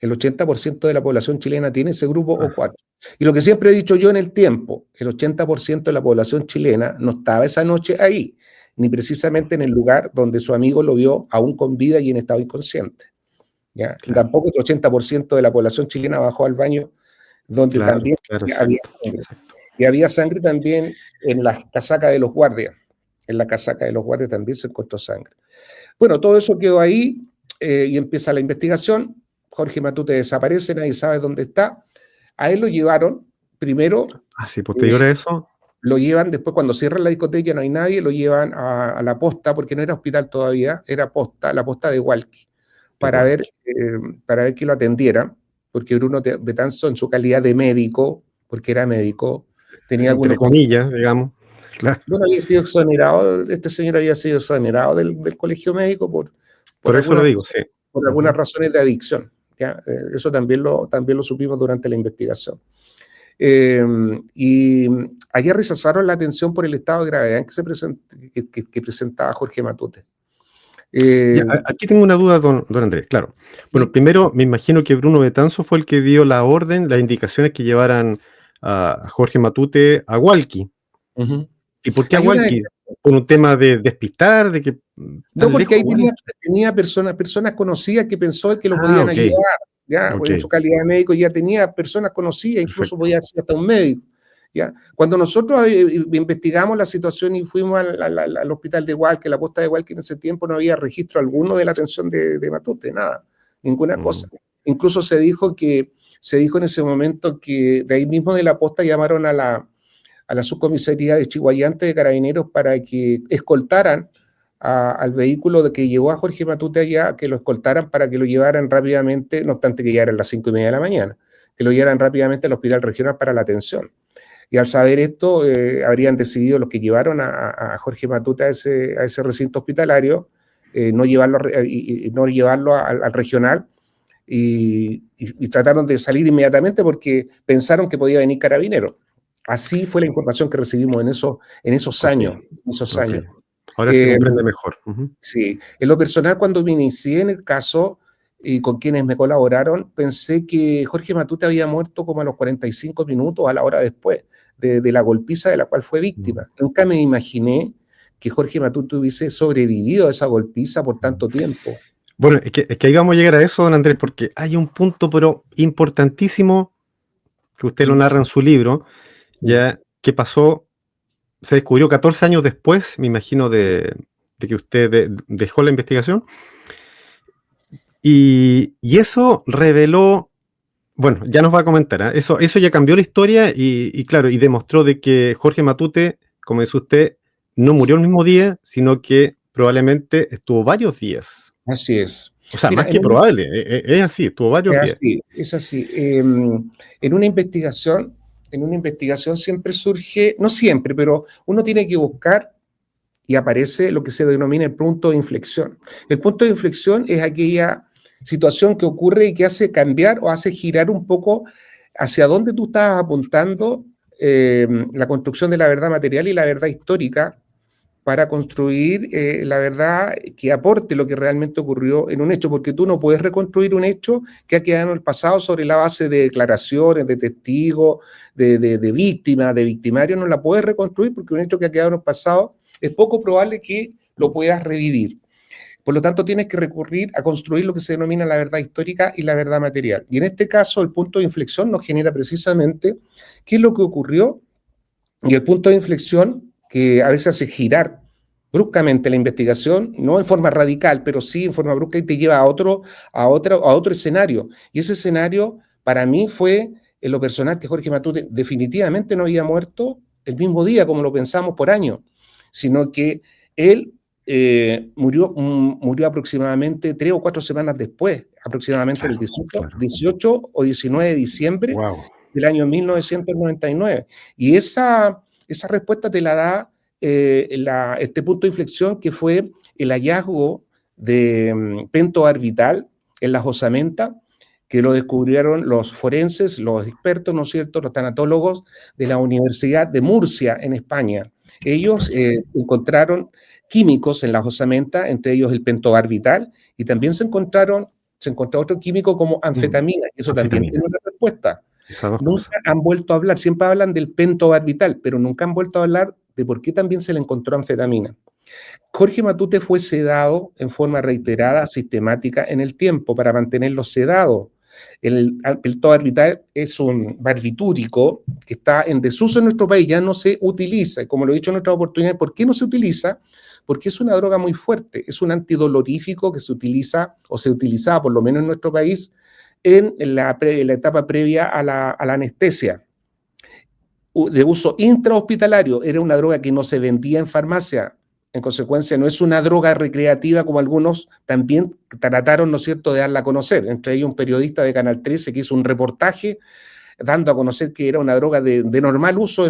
S2: El 80% de la población chilena tiene ese grupo O4. Y lo que siempre he dicho yo en el tiempo, el 80% de la población chilena no estaba esa noche ahí, ni precisamente en el lugar donde su amigo lo vio aún con vida y en estado inconsciente. ¿Ya? Claro. Tampoco el 80% de la población chilena bajó al baño, donde también había sangre. Y había sangre también en la casaca de los guardias. En la casaca de los guardias también se encontró sangre. Bueno, todo eso quedó ahí, y empieza la investigación. Jorge Matute desaparece, nadie sabe dónde está. A él lo llevaron primero.
S1: Sí, posterior a eso.
S2: Lo llevan, después cuando cierran la discoteca no hay nadie, lo llevan a la posta, porque no era hospital todavía, era posta, la posta de Hualqui, para ver que lo atendieran, porque Bruno Betanzo, en su calidad de médico, porque era médico, tenía algunos...
S1: Entre comillas, digamos.
S2: Claro. Bueno, había sido exonerado, este señor había sido exonerado del colegio médico
S1: por eso lo digo, sí.
S2: Por algunas razones de adicción. ¿Ya? Eso también lo supimos durante la investigación. Y ayer rechazaron la atención por el estado de gravedad en que presentaba Jorge Matute. Eh,
S1: Ya, aquí tengo una duda, don Andrés. Claro. Bueno,
S2: ¿sí?
S1: primero me imagino que Bruno Betanzo fue el que dio la orden, las indicaciones que llevaran a Jorge Matute a Hualqui.
S2: Ujú.
S1: ¿Y por qué a
S2: Hay una
S1: Hualqui? ¿Por un tema de despistar, de que
S2: No,
S1: tan
S2: porque
S1: lejos
S2: ahí
S1: igual?
S2: tenía personas conocidas que pensó que lo
S1: Ah,
S2: podían
S1: ok,
S2: ayudar, ya,
S1: ok,
S2: en su calidad de médico ya tenía personas conocidas, incluso
S1: perfecto.
S2: podía ser hasta un médico, ya. Cuando nosotros investigamos la situación y fuimos al hospital de Hualque, la posta de Hualque, en ese tiempo no había registro alguno de la atención de Matute, nada, ninguna
S1: Mm.
S2: cosa. Incluso se dijo en ese momento que de ahí mismo de la posta llamaron a la subcomisaría de Chihuayante de Carabineros para que escoltaran al vehículo de que llevó a Jorge Matute allá, que lo escoltaran para que lo llevaran rápidamente, no obstante que ya eran las 5:30 de la mañana, que lo llevaran rápidamente al hospital regional para la atención. Y al saber esto, habrían decidido los que llevaron a Jorge Matute a ese recinto hospitalario, no llevarlo, no llevarlo al regional, y trataron de salir inmediatamente porque pensaron que podía venir carabinero. Así fue la información que recibimos en esos
S1: Ok,
S2: años. En esos
S1: ok.
S2: años.
S1: Ahora se
S2: Eh,
S1: comprende mejor. Ujú.
S2: sí, en lo personal, cuando me inicié en el caso y con quienes me colaboraron, pensé que Jorge Matute había muerto como a los 45 minutos, a la hora después, de la golpiza de la cual fue
S1: Mm.
S2: víctima. Nunca me imaginé que Jorge Matute hubiese sobrevivido a esa golpiza por tanto tiempo.
S1: Bueno, es que ahí vamos a llegar a eso, don Andrés, porque hay un punto, pero importantísimo, que usted lo
S2: Mm,
S1: narra en su libro,
S2: sí.
S1: ya que pasó, se descubrió 14 años después, me imagino, de que usted dejó la investigación, y eso reveló, bueno, ya nos va a comentar, ¿ah? Eso ya cambió la historia y claro, y demostró de que Jorge Matute, como dice usted, no murió el mismo día, sino que probablemente estuvo varios días.
S2: Así es.
S1: O sea,
S2: Mira,
S1: más que probable, es así, estuvo varios
S2: es
S1: días.
S2: así, es así. En una investigación siempre surge, no siempre, pero uno tiene que buscar y aparece lo que se denomina el punto de inflexión. El punto de inflexión es aquella situación que ocurre y que hace cambiar o hace girar un poco hacia dónde tú estás apuntando, la construcción de la verdad material y la verdad histórica para construir la verdad que aporte lo que realmente ocurrió en un hecho, porque tú no puedes reconstruir un hecho que ha quedado en el pasado sobre la base de declaraciones, de testigos, de víctimas, de victimarios, no la puedes reconstruir porque un hecho que ha quedado en el pasado es poco probable que lo puedas revivir. Por lo tanto, tienes que recurrir a construir lo que se denomina la verdad histórica y la verdad material. Y en este caso, el punto de inflexión nos genera precisamente qué es lo que ocurrió y el punto de inflexión que a veces hace girar bruscamente la investigación, no en forma radical, pero sí en forma brusca y te lleva a otro escenario. Y ese escenario para mí fue en lo personal que Jorge Matute definitivamente no había muerto el mismo día como lo pensamos por año, sino que él murió aproximadamente 3 o 4 semanas después, aproximadamente el
S1: Claro,
S2: 18,
S1: claro.
S2: 18 o 19 de diciembre
S1: Wow.
S2: del año 1999. Y esa respuesta te la da este punto de inflexión que fue el hallazgo de pentobarbital en las osamentas, que lo descubrieron los forenses, los expertos, ¿no es cierto?, los tanatólogos de la Universidad de Murcia, en España. Ellos encontraron químicos en las osamentas, entre ellos el pentobarbital, y también se encontró otro químico como
S1: Mm,
S2: anfetamina, eso también
S1: anfetamina,
S2: tiene una respuesta.
S1: esas dos cosas.
S2: Nunca han vuelto a hablar, siempre hablan del pentobarbital, pero nunca han vuelto a hablar de por qué también se le encontró anfetamina. Jorge Matute fue sedado en forma reiterada, sistemática en el tiempo para mantenerlo sedado. El pentobarbital es un barbitúrico que está en desuso en nuestro país, ya no se utiliza. Como lo he dicho en otra oportunidad, ¿por qué no se utiliza? Porque es una droga muy fuerte, es un antidolorífico que se utiliza o se utilizaba por lo menos en nuestro país en la etapa previa a la anestesia, de uso intrahospitalario. Era una droga que no se vendía en farmacia. En consecuencia, no es una droga recreativa como algunos también trataron, ¿no es cierto?, de darla a conocer. Entre ellos un periodista de Canal 13 que hizo un reportaje dando a conocer que era una droga de normal uso,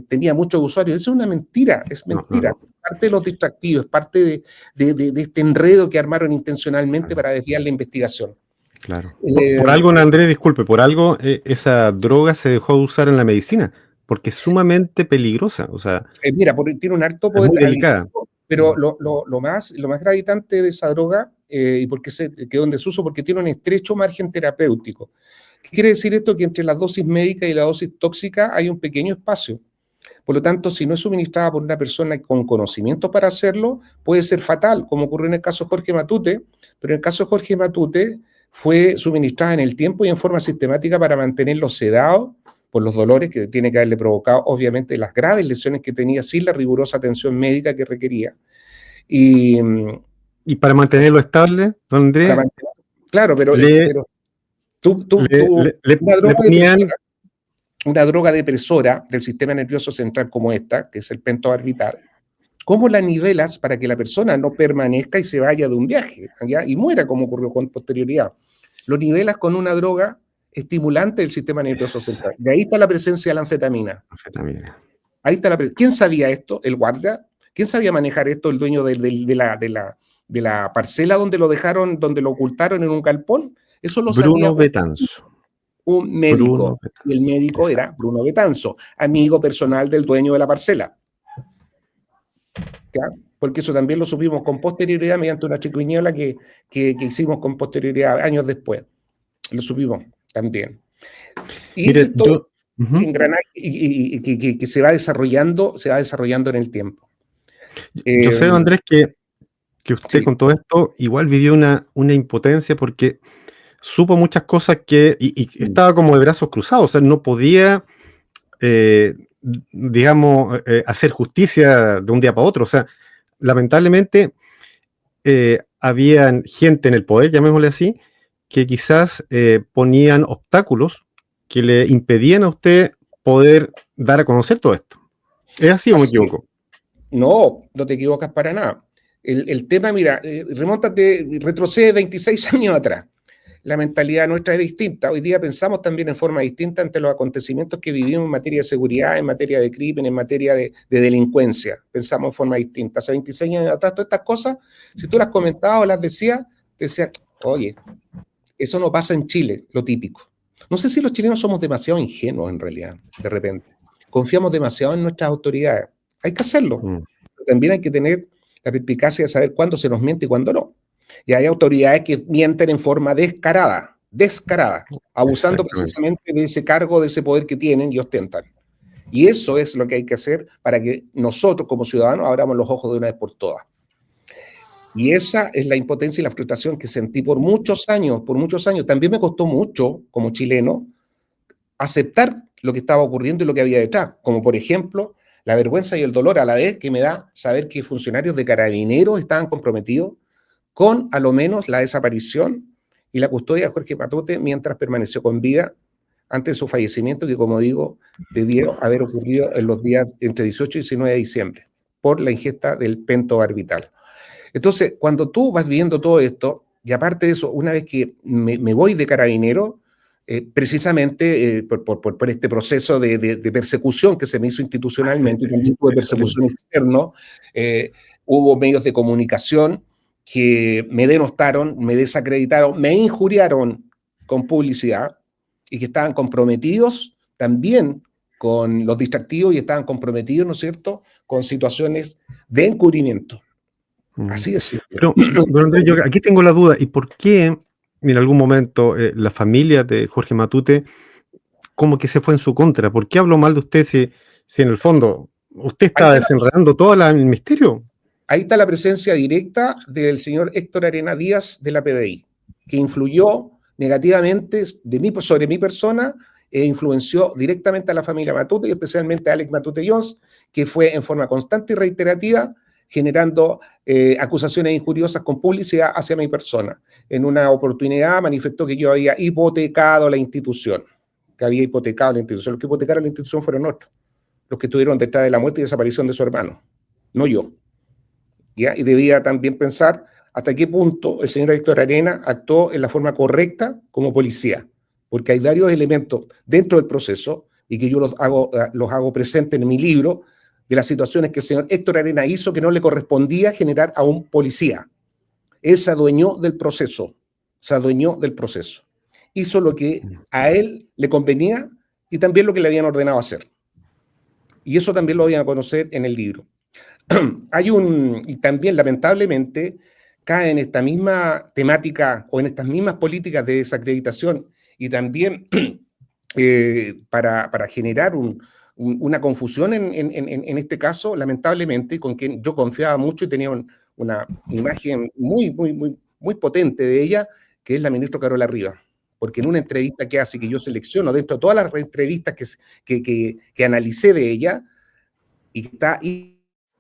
S2: tenía muchos usuarios. Eso es una mentira, es
S1: No, no,
S2: mentira.
S1: no,
S2: Parte de los distractivos, parte de este enredo que armaron intencionalmente
S1: claro,
S2: para desviar la investigación.
S1: claro.
S2: Eh,
S1: Por algo, Andrés, disculpe, por algo esa droga se dejó de usar en la medicina, porque es sumamente peligrosa, o sea,
S2: Mira, tiene un alto
S1: es
S2: poder
S1: muy delicada.
S2: adictivo. Pero lo más gravitante de esa droga, y por qué se quedó en desuso, porque tiene un estrecho margen terapéutico. ¿Qué quiere decir esto? Que entre la dosis médica y la dosis tóxica hay un pequeño espacio. Por lo tanto, si no es suministrada por una persona con conocimiento para hacerlo, puede ser fatal, como ocurrió en el caso de Jorge Matute, pero en el caso de Jorge Matute fue suministrada en el tiempo y en forma sistemática para mantenerlo sedado por los dolores que tiene que haberle provocado, obviamente, las graves lesiones que tenía sin la rigurosa atención médica que requería. Y
S1: para mantenerlo estable, don
S2: para
S1: Andrés,
S2: mantener, claro, pero
S1: le,
S2: una
S1: le
S2: droga
S1: ponían...
S2: depresora, una droga depresora del sistema nervioso central como esta, que es el pentobarbital, ¿cómo la nivelas para que la persona no permanezca y se vaya de un viaje, ¿ya? Y muera como ocurrió con posterioridad? Lo nivelas con una droga estimulante del sistema nervioso central. De ahí está la presencia de la anfetamina.
S1: Anfetamina.
S2: Ahí está ¿Quién sabía esto? ¿El guardia? ¿Quién sabía manejar esto? ¿El dueño de la parcela donde lo dejaron, donde lo ocultaron en un galpón? Eso lo sabía
S1: Bruno Betanzo.
S2: un
S1: Bruno
S2: médico. Y el
S1: Betanzo.
S2: médico era
S1: Exacto.
S2: Bruno Betanzo, amigo personal del dueño de la parcela. ¿Ya? Porque eso también lo supimos con posterioridad mediante una chiquiñola que hicimos con posterioridad años después. Lo supimos también. Y ese
S1: Mire,
S2: es todo engranaje que se va desarrollando en el tiempo.
S1: yo sé, Andrés, que usted
S2: Sí.
S1: con todo esto igual vivió una impotencia porque supo muchas cosas y estaba como de brazos cruzados, o sea, no podía, digamos, hacer justicia de un día para otro. O sea, lamentablemente había gente en el poder, llamémosle así, que quizás ponían obstáculos que le impedían a usted poder dar a conocer todo esto. ¿Es así o me
S2: Así es.
S1: equivoco?
S2: No, no te equivocas para nada. El tema, mira, retrocede 26 años atrás. La mentalidad nuestra es distinta. Hoy día pensamos también en forma distinta ante los acontecimientos que vivimos en materia de seguridad, en materia de crimen, en materia de delincuencia. Pensamos en forma distinta. Hace 26 años atrás, todas estas cosas, si tú las comentabas o las decías, te decían, oye, eso no pasa en Chile, lo típico. No sé si los chilenos somos demasiado ingenuos en realidad, de repente. Confiamos demasiado en nuestras autoridades. Hay que hacerlo.
S1: Mm.
S2: Pero también hay que tener la perspicacia de saber cuándo se nos miente y cuándo no. Y hay autoridades que mienten en forma descarada, abusando
S1: Exactamente.
S2: precisamente de ese cargo, de ese poder que tienen y ostentan. Y eso es lo que hay que hacer para que nosotros como ciudadanos abramos los ojos de una vez por todas. Y esa es la impotencia y la frustración que sentí por muchos años, por muchos años. También me costó mucho, como chileno, aceptar lo que estaba ocurriendo y lo que había detrás, como por ejemplo la vergüenza y el dolor a la vez que me da saber que funcionarios de Carabineros estaban comprometidos con a lo menos la desaparición y la custodia de Jorge Matute mientras permaneció con vida antes de su fallecimiento, que como digo, debió haber ocurrido en los días entre 18 y 19 de diciembre por la ingesta del pentobarbital. Entonces, cuando tú vas viendo todo esto, y aparte de eso, una vez que me voy de Carabinero, precisamente por este proceso de persecución que se me hizo institucionalmente, y también tuve persecución
S1: Excelente.
S2: externa, hubo medios de comunicación que me denostaron, me desacreditaron, me injuriaron con publicidad y que estaban comprometidos también con los distractivos y estaban comprometidos, ¿no es cierto?, con situaciones de encubrimiento. Así es simple.
S1: Pero, don Andrés, yo aquí tengo la duda, ¿y por qué en algún momento la familia de Jorge Matute como que se fue en su contra? ¿Por qué habló mal de usted si en el fondo usted
S2: Ahí
S1: está
S2: está,
S1: desenredando todo el misterio?
S2: ahí está la presencia directa del señor Héctor Arena Díaz de la PDI, que influyó negativamente sobre mi persona e influenció directamente a la familia Matute y especialmente a Alex Matute Johns, que fue en forma constante y reiterativa generando acusaciones injuriosas con publicidad hacia mi persona. En una oportunidad manifestó que yo había hipotecado la institución, Los que hipotecaron la institución fueron otros, los que estuvieron detrás de la muerte y desaparición de su hermano, no yo. ¿Ya? Y debía también pensar hasta qué punto el señor Héctor Arena actuó en la forma correcta como policía, porque hay varios elementos dentro del proceso y que yo los hago presente en mi libro de las situaciones que el señor Héctor Arena hizo que no le correspondía generar a un policía. Él se adueñó del proceso, hizo lo que a él le convenía y también lo que le habían ordenado hacer. Y eso también lo voy a conocer en el libro. y también lamentablemente cae en esta misma temática o en estas mismas políticas de desacreditación y también para generar una confusión en este caso, lamentablemente, con quien yo confiaba mucho y tenía una imagen muy potente de ella, que es la ministra Carola Rivas. Porque en una entrevista que hace, que yo selecciono dentro de todas las entrevistas que analicé de ella, y que está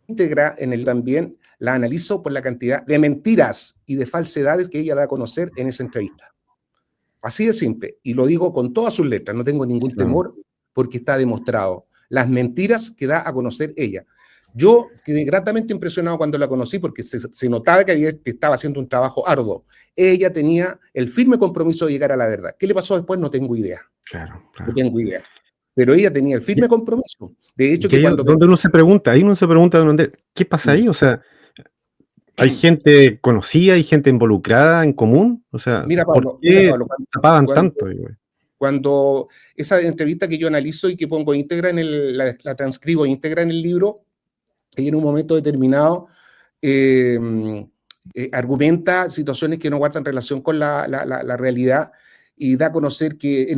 S2: íntegra en el también, la analizo por la cantidad de mentiras y de falsedades que ella da a conocer en esa entrevista. Así de simple, y lo digo con todas sus letras, no tengo ningún temor porque está demostrado. Las mentiras que da a conocer ella. Yo quedé gratamente impresionado cuando la conocí porque se notaba que estaba haciendo un trabajo arduo. Ella tenía el firme compromiso de llegar a la verdad. ¿Qué le pasó después? No tengo idea.
S1: Claro.
S2: No tengo idea. Pero ella tenía el firme compromiso. De hecho,
S1: que cuando... Donde uno se pregunta, don Andrés, ¿qué pasa ahí? O sea, ¿hay gente conocida, hay gente involucrada en común? O sea,
S2: mira,
S1: ¿por
S2: Pablo,
S1: qué tapaban tanto?
S2: Cuando esa entrevista que yo analizo y que pongo íntegra la transcribo íntegra en el libro, ella en un momento determinado argumenta situaciones que no guardan relación con la realidad y da a conocer que,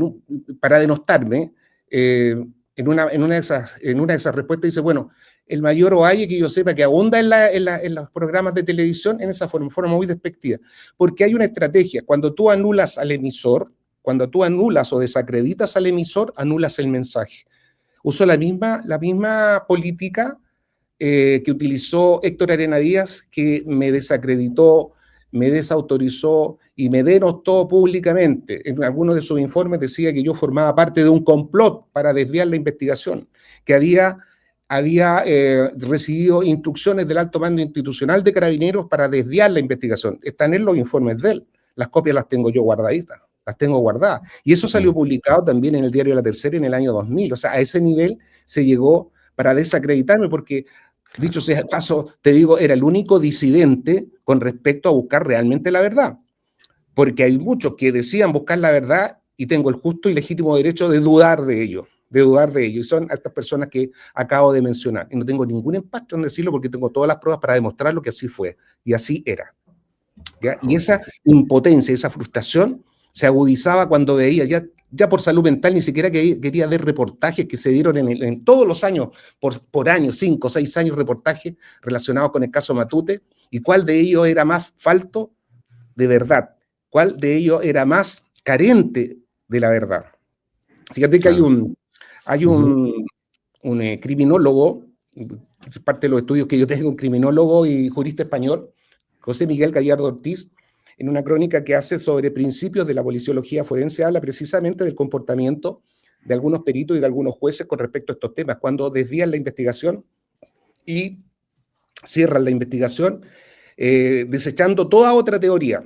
S2: para denostarme, en una de esas respuestas dice, bueno, el mayor Ovalle, que yo sepa, que abunda en los programas de televisión en esa forma muy despectiva, porque hay una estrategia. Cuando tú anulas al emisor, cuando tú anulas o desacreditas al emisor, anulas el mensaje. Usó la misma política que utilizó Héctor Arena Díaz, que me desacreditó, me desautorizó y me denostó públicamente. En algunos de sus informes decía que yo formaba parte de un complot para desviar la investigación, que había recibido instrucciones del alto mando institucional de Carabineros para desviar la investigación. Están en los informes de él. Las copias las tengo yo guardaditas, las tengo guardadas. Y eso salió publicado también en el diario La Tercera en el año 2000. O sea, a ese nivel se llegó para desacreditarme, porque, dicho sea de paso, te digo, era el único disidente con respecto a buscar realmente la verdad. Porque hay muchos que decían buscar la verdad y tengo el justo y legítimo derecho de dudar de ello. Y son estas personas que acabo de mencionar. Y no tengo ningún empacho en decirlo porque tengo todas las pruebas para demostrarlo que así fue. Y así era. ¿Ya? Y esa impotencia, esa frustración se agudizaba cuando veía, ya por salud mental, ni siquiera quería ver reportajes que se dieron en todos los años, por años, 5 o 6 años, reportajes relacionados con el caso Matute, y cuál de ellos era más falto de verdad, cuál de ellos era más carente de la verdad. Fíjate que hay un criminólogo, es parte de los estudios que yo tengo, un criminólogo y jurista español, José Miguel Gallardo Ortiz, en una crónica que hace sobre principios de la policiología forense, habla precisamente del comportamiento de algunos peritos y de algunos jueces con respecto a estos temas, cuando desvían la investigación y cierran la investigación, desechando toda otra teoría,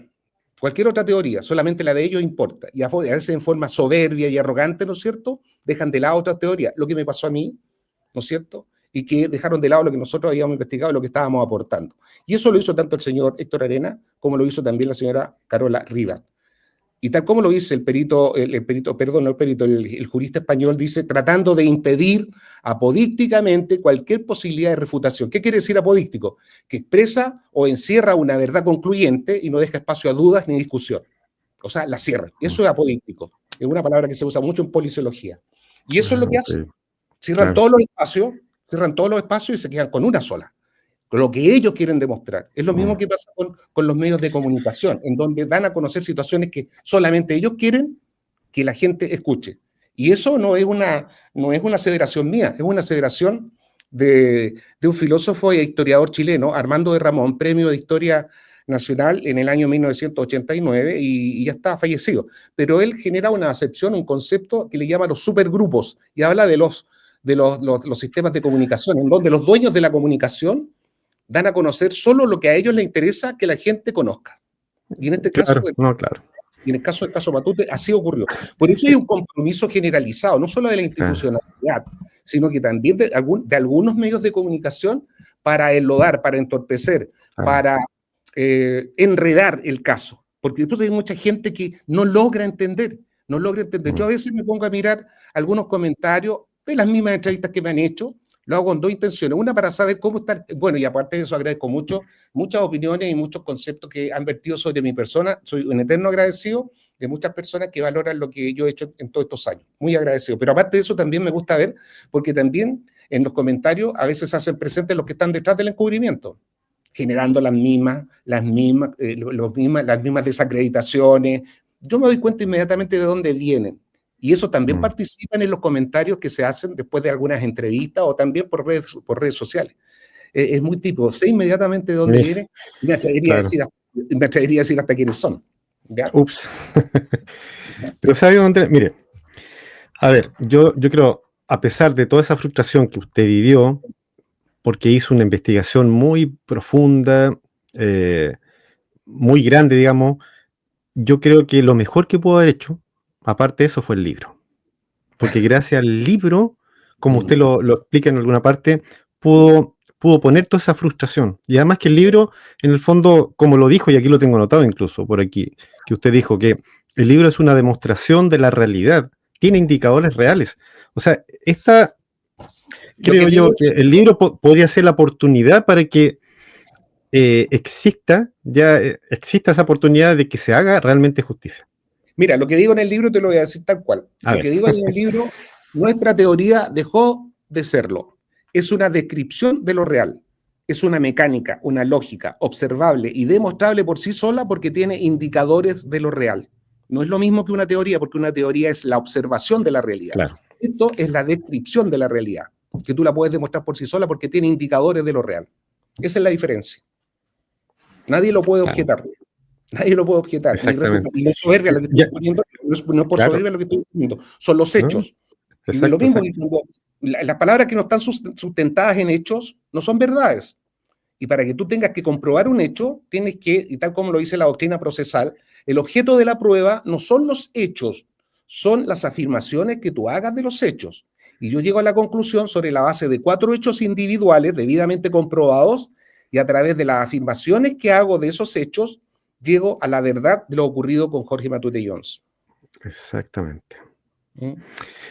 S2: cualquier otra teoría, solamente la de ellos importa, y a veces en forma soberbia y arrogante, ¿no es cierto?, dejan de lado otra teoría, lo que me pasó a mí, ¿no es cierto?, y que dejaron de lado lo que nosotros habíamos investigado y lo que estábamos aportando. Y eso lo hizo tanto el señor Héctor Arena como lo hizo también la señora Carola Rivas. Y tal como lo dice el jurista español, dice, tratando de impedir apodícticamente cualquier posibilidad de refutación. ¿Qué quiere decir apodíctico? Que expresa o encierra una verdad concluyente y no deja espacio a dudas ni discusión. O sea, la cierra. Eso es apodíctico. Es una palabra que se usa mucho en policiología. Y eso es lo que hacen. Cierran todos los espacios y se quedan con una sola, con lo que ellos quieren demostrar. Es lo mismo que pasa con los medios de comunicación, en donde dan a conocer situaciones que solamente ellos quieren que la gente escuche. Y eso no es una aseveración mía, es una aseveración de un filósofo e historiador chileno, Armando de Ramón, premio de Historia Nacional en el año 1989, y ya está fallecido. Pero él genera una acepción, un concepto que le llama los supergrupos, y habla de los sistemas de comunicación, en donde los dueños de la comunicación dan a conocer solo lo que a ellos les interesa que la gente conozca. Y en este caso, y en el caso del caso Matute, así ocurrió. Por eso hay un compromiso generalizado, no solo de la institucionalidad, sino que también de algunos medios de comunicación para enlodar, para entorpecer, para enredar el caso. Porque después hay mucha gente que no logra entender. Yo a veces me pongo a mirar algunos comentarios de las mismas entrevistas que me han hecho, Lo hago con dos intenciones. Una, para saber cómo estar. Bueno, y aparte de eso, agradezco muchas opiniones y muchos conceptos que han vertido sobre mi persona. Soy un eterno agradecido de muchas personas que valoran lo que yo he hecho en todos estos años. Muy agradecido. Pero aparte de eso, también me gusta ver, porque también en los comentarios a veces se hacen presentes los que están detrás del encubrimiento, generando las mismas desacreditaciones. Yo me doy cuenta inmediatamente de dónde vienen. Y eso también participan en los comentarios que se hacen después de algunas entrevistas o también por redes sociales. Es muy tipo, sé inmediatamente de dónde viene y me atrevería,
S1: claro.
S2: a decir hasta quiénes son. ¿Ya?
S1: Ups. Pero sabe, Andrés, mire, a ver, yo creo, a pesar de toda esa frustración que usted vivió, porque hizo una investigación muy profunda, muy grande, digamos, yo creo que lo mejor que pudo haber hecho, aparte de eso, fue el libro. Porque gracias al libro, como usted lo explica en alguna parte, pudo poner toda esa frustración. Y además que el libro, en el fondo, como lo dijo, y aquí lo tengo anotado incluso por aquí, que usted dijo que el libro es una demostración de la realidad, tiene indicadores reales. O sea, creo yo que el libro podría ser la oportunidad para que exista esa oportunidad de que se haga realmente justicia.
S2: Mira, lo que digo en el libro te lo voy a decir tal cual. Lo que digo en el libro, nuestra teoría dejó de serlo. Es una descripción de lo real. Es una mecánica, una lógica observable y demostrable por sí sola porque tiene indicadores de lo real. No es lo mismo que una teoría, porque una teoría es la observación de la realidad.
S1: Claro.
S2: Esto es la descripción de la realidad, que tú la puedes demostrar por sí sola porque tiene indicadores de lo real. Esa es la diferencia. Nadie lo puede objetar. Nadie lo puede objetar.
S1: Exactamente.
S2: Y no es soberbia lo que estoy poniendo, no es por soberbia lo que estoy poniendo, son los hechos. No, y lo mismo, las palabras que no están sustentadas en hechos no son verdades. Y para que tú tengas que comprobar un hecho, tienes que, y tal como lo dice la doctrina procesal, el objeto de la prueba no son los hechos, son las afirmaciones que tú hagas de los hechos. Y yo llego a la conclusión sobre la base de 4 hechos individuales debidamente comprobados, y a través de las afirmaciones que hago de esos hechos, llego a la verdad de lo ocurrido con Jorge Matute Johns.
S1: Exactamente.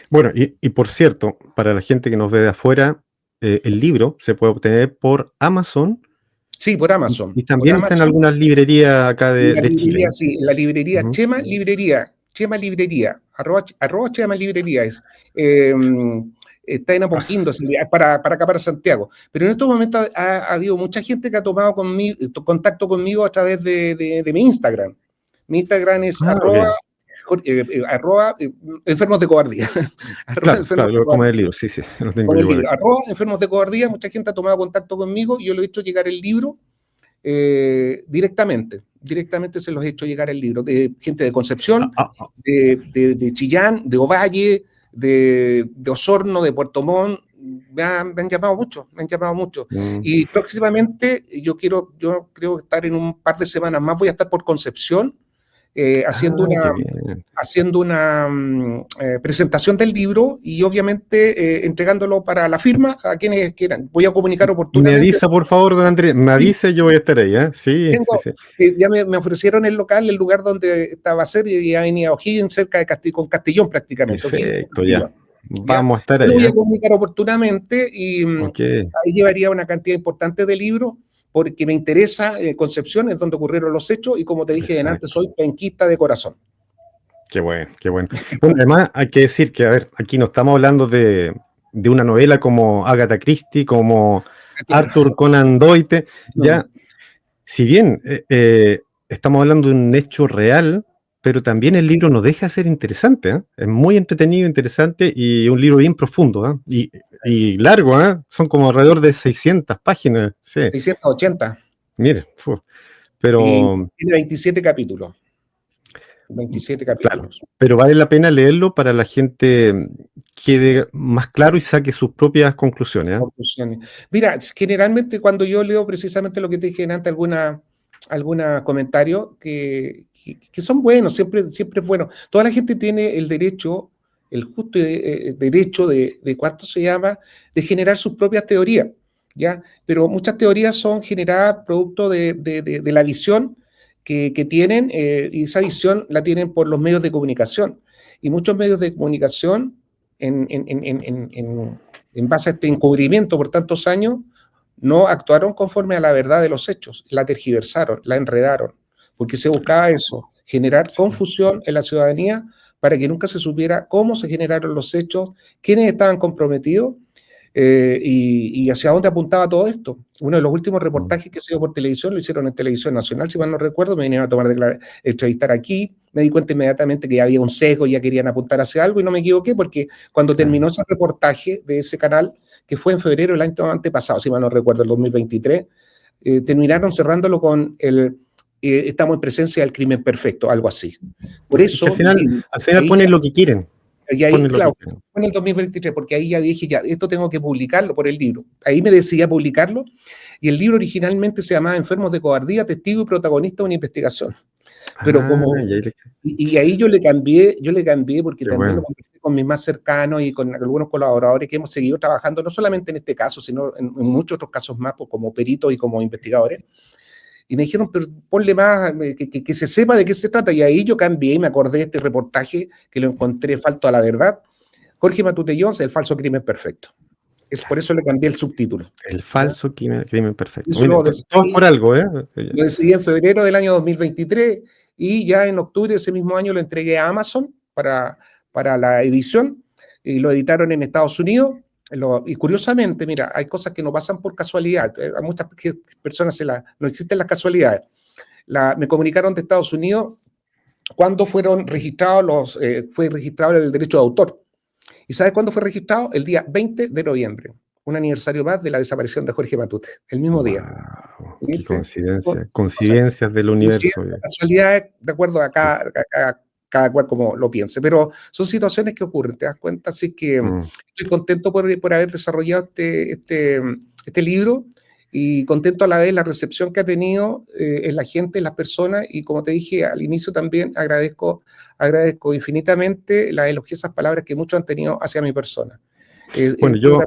S1: Bueno, y por cierto, para la gente que nos ve de afuera, el libro se puede obtener por Amazon.
S2: Sí, por Amazon.
S1: Y también está en algunas librerías acá de Chile.
S2: Sí, en la librería Chema Librería, arroba Chema Librería es. Está en Apoquindo, para acá, para Santiago. Pero en estos momentos ha habido mucha gente que ha tomado contacto conmigo a través de mi Instagram. Mi Instagram es arroba enfermos de cobardía.
S1: Claro, como el libro, sí, lo tengo
S2: con el libro. Arroba enfermos de cobardía, mucha gente ha tomado contacto conmigo y yo le he hecho llegar el libro directamente se los he hecho llegar el libro, de gente de Concepción, de Chillán, de Ovalle, de Osorno, de Puerto Montt. Me han llamado mucho, y próximamente yo creo estar en un par de semanas más, voy a estar por Concepción haciendo una presentación del libro y obviamente entregándolo para la firma a quienes quieran. Voy a comunicar oportunamente.
S1: Me avisa, por favor, don Andrés, me avisa, yo voy a estar ahí, ¿eh? Sí.
S2: Ya me ofrecieron el lugar donde estaba a ser, y ya venía O'Higgins, cerca de con Castellón prácticamente.
S1: Perfecto, ya. Vamos a estar ahí.
S2: Lo voy a comunicar oportunamente y ahí llevaría una cantidad importante de libros, porque me interesa Concepción, es donde ocurrieron los hechos, y como te dije antes, soy penquista de corazón.
S1: Qué bueno, qué bueno. Bueno, además hay que decir que, a ver, aquí no estamos hablando de una novela como Agatha Christie, como Arthur Conan Doyle, ya, si bien estamos hablando de un hecho real, pero también el libro nos deja ser interesante, ¿eh? Es muy entretenido, interesante, y un libro bien profundo, ¿eh? Y largo, ¿eh? Son como alrededor de 600 páginas. Sí.
S2: 680.
S1: Mire, pero...
S2: Y tiene 27 capítulos. 27 capítulos.
S1: Claro, pero vale la pena leerlo para la gente quede más claro y saque sus propias conclusiones.
S2: Mira, generalmente cuando yo leo precisamente lo que te dije antes, alguna comentario que son buenos, siempre es bueno. Toda la gente tiene el derecho, el justo derecho de ¿cuánto se llama?, de generar sus propias teorías, ¿ya? Pero muchas teorías son generadas producto de la visión que tienen, y esa visión la tienen por los medios de comunicación. Y muchos medios de comunicación en base a este encubrimiento por tantos años, no actuaron conforme a la verdad de los hechos, la tergiversaron, la enredaron, porque se buscaba eso, generar confusión en la ciudadanía para que nunca se supiera cómo se generaron los hechos, quiénes estaban comprometidos y hacia dónde apuntaba todo esto. Uno de los últimos reportajes que se dio por televisión lo hicieron en Televisión Nacional, si mal no recuerdo, me vinieron a tomar entrevistar aquí, me di cuenta inmediatamente que había un sesgo, ya querían apuntar hacia algo y no me equivoqué porque cuando terminó ese reportaje de ese canal, que fue en febrero del año antepasado, si mal no recuerdo, el 2023, terminaron cerrándolo con estamos en presencia del crimen perfecto, algo así. Por eso...
S1: al final ponen lo que quieren.
S2: Y ahí, claro, fue en el 2023, porque ahí ya dije, ya, esto tengo que publicarlo por el libro. Ahí me decidí a publicarlo, y el libro originalmente se llamaba Enfermos de cobardía, testigo y protagonista de una investigación. Pero y ahí yo le cambié porque también lo conversé con mis más cercanos y con algunos colaboradores que hemos seguido trabajando, no solamente en este caso, sino en muchos otros casos más, pues, como peritos y como investigadores. Y me dijeron, pero ponle más, que se sepa de qué se trata. Y ahí yo cambié y me acordé de este reportaje que lo encontré falto a la verdad. Jorge Matute Johns, el falso crimen perfecto. Es por eso le cambié el subtítulo.
S1: El falso crimen perfecto.
S2: Todo
S1: por algo, ¿eh?
S2: Lo decidí en febrero del año 2023 y ya en octubre de ese mismo año lo entregué a Amazon para la edición y lo editaron en Estados Unidos. Y curiosamente, mira, hay cosas que no pasan por casualidad. A muchas personas no existen las casualidades. Me comunicaron de Estados Unidos cuándo fueron registrados fue registrado el derecho de autor. ¿Y sabes cuándo fue registrado? El día 20 de noviembre, un aniversario más de la desaparición de Jorge Matute, el mismo día.
S1: Qué coincidencia, coincidencias del universo.
S2: Casualidades, de acuerdo a cada cual como lo piense, pero son situaciones que ocurren, ¿te das cuenta? Así que estoy contento por haber desarrollado este libro y contento a la vez la recepción que ha tenido en la gente, en las personas, y como te dije al inicio también agradezco infinitamente las elogiosas palabras que muchos han tenido hacia mi persona.
S1: Bueno, yo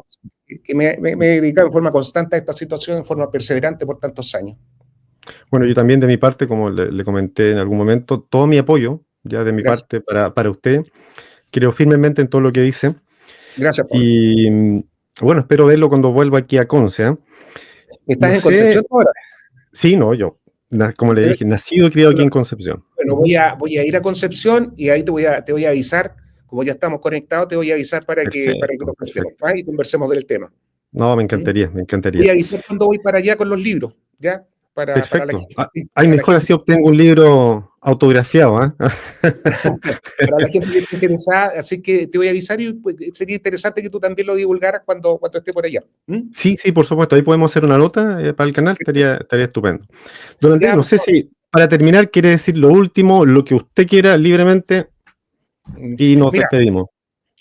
S2: que me he dedicado en forma constante a esta situación, en forma perseverante por tantos años.
S1: Bueno, yo también de mi parte, como le comenté en algún momento, todo mi apoyo, ya de mi parte para usted. Creo firmemente en todo lo que dice.
S2: Gracias, Pablo.
S1: Y bueno, espero verlo cuando vuelva aquí a Conce.
S2: ¿Estás en Concepción ahora?
S1: Sí, no, yo, como le dije, nacido y criado aquí en Concepción.
S2: Bueno, voy a ir a Concepción y ahí te voy a avisar, como ya estamos conectados, te voy a avisar para que nos conversemos y conversemos del tema.
S1: No, me encantaría.
S2: Voy a avisar cuando voy para allá con los libros, ¿ya?
S1: Perfecto. Mejor así obtengo un libro autografiado.
S2: Para la gente que esté interesada, así que te voy a avisar y sería interesante que tú también lo divulgaras cuando esté por allá.
S1: Sí, por supuesto. Ahí podemos hacer una nota para el canal, estaría estupendo. Don Andrés, no sé si para terminar quiere decir lo último, lo que usted quiera libremente y nos despedimos.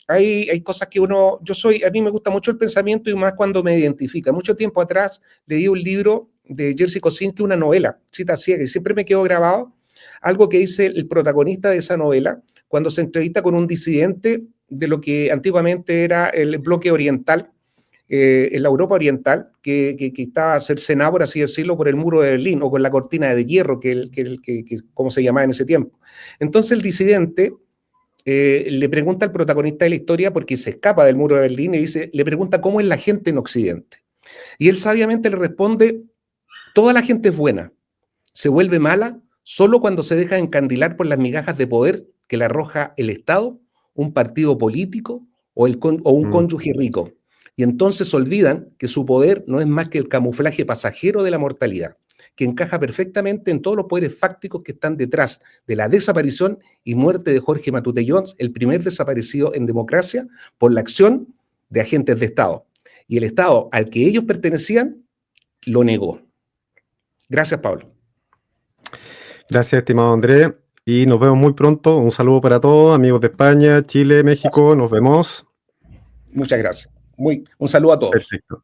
S2: Hay cosas que a mí me gusta mucho el pensamiento y más cuando me identifica. Mucho tiempo atrás leí un libro de Jerzy Kosinski, una novela, Cita ciega, y siempre me quedó grabado algo que dice el protagonista de esa novela cuando se entrevista con un disidente de lo que antiguamente era el bloque oriental, en la Europa oriental, que estaba cercenado, por así decirlo, por el muro de Berlín o con la cortina de hierro, que como se llamaba en ese tiempo. Entonces el disidente le pregunta al protagonista de la historia, porque se escapa del muro de Berlín, y le pregunta cómo es la gente en Occidente. Y él sabiamente le responde: toda la gente es buena, se vuelve mala solo cuando se deja encandilar por las migajas de poder que le arroja el Estado, un partido político o un cónyuge rico. Y entonces olvidan que su poder no es más que el camuflaje pasajero de la mortalidad, que encaja perfectamente en todos los poderes fácticos que están detrás de la desaparición y muerte de Jorge Matute Johns, el primer desaparecido en democracia por la acción de agentes de Estado. Y el Estado al que ellos pertenecían lo negó. Gracias, Pablo.
S1: Gracias, estimado Andrés. Y nos vemos muy pronto. Un saludo para todos, amigos de España, Chile, México. Nos vemos.
S2: Muchas gracias. Un saludo a todos.
S1: Perfecto.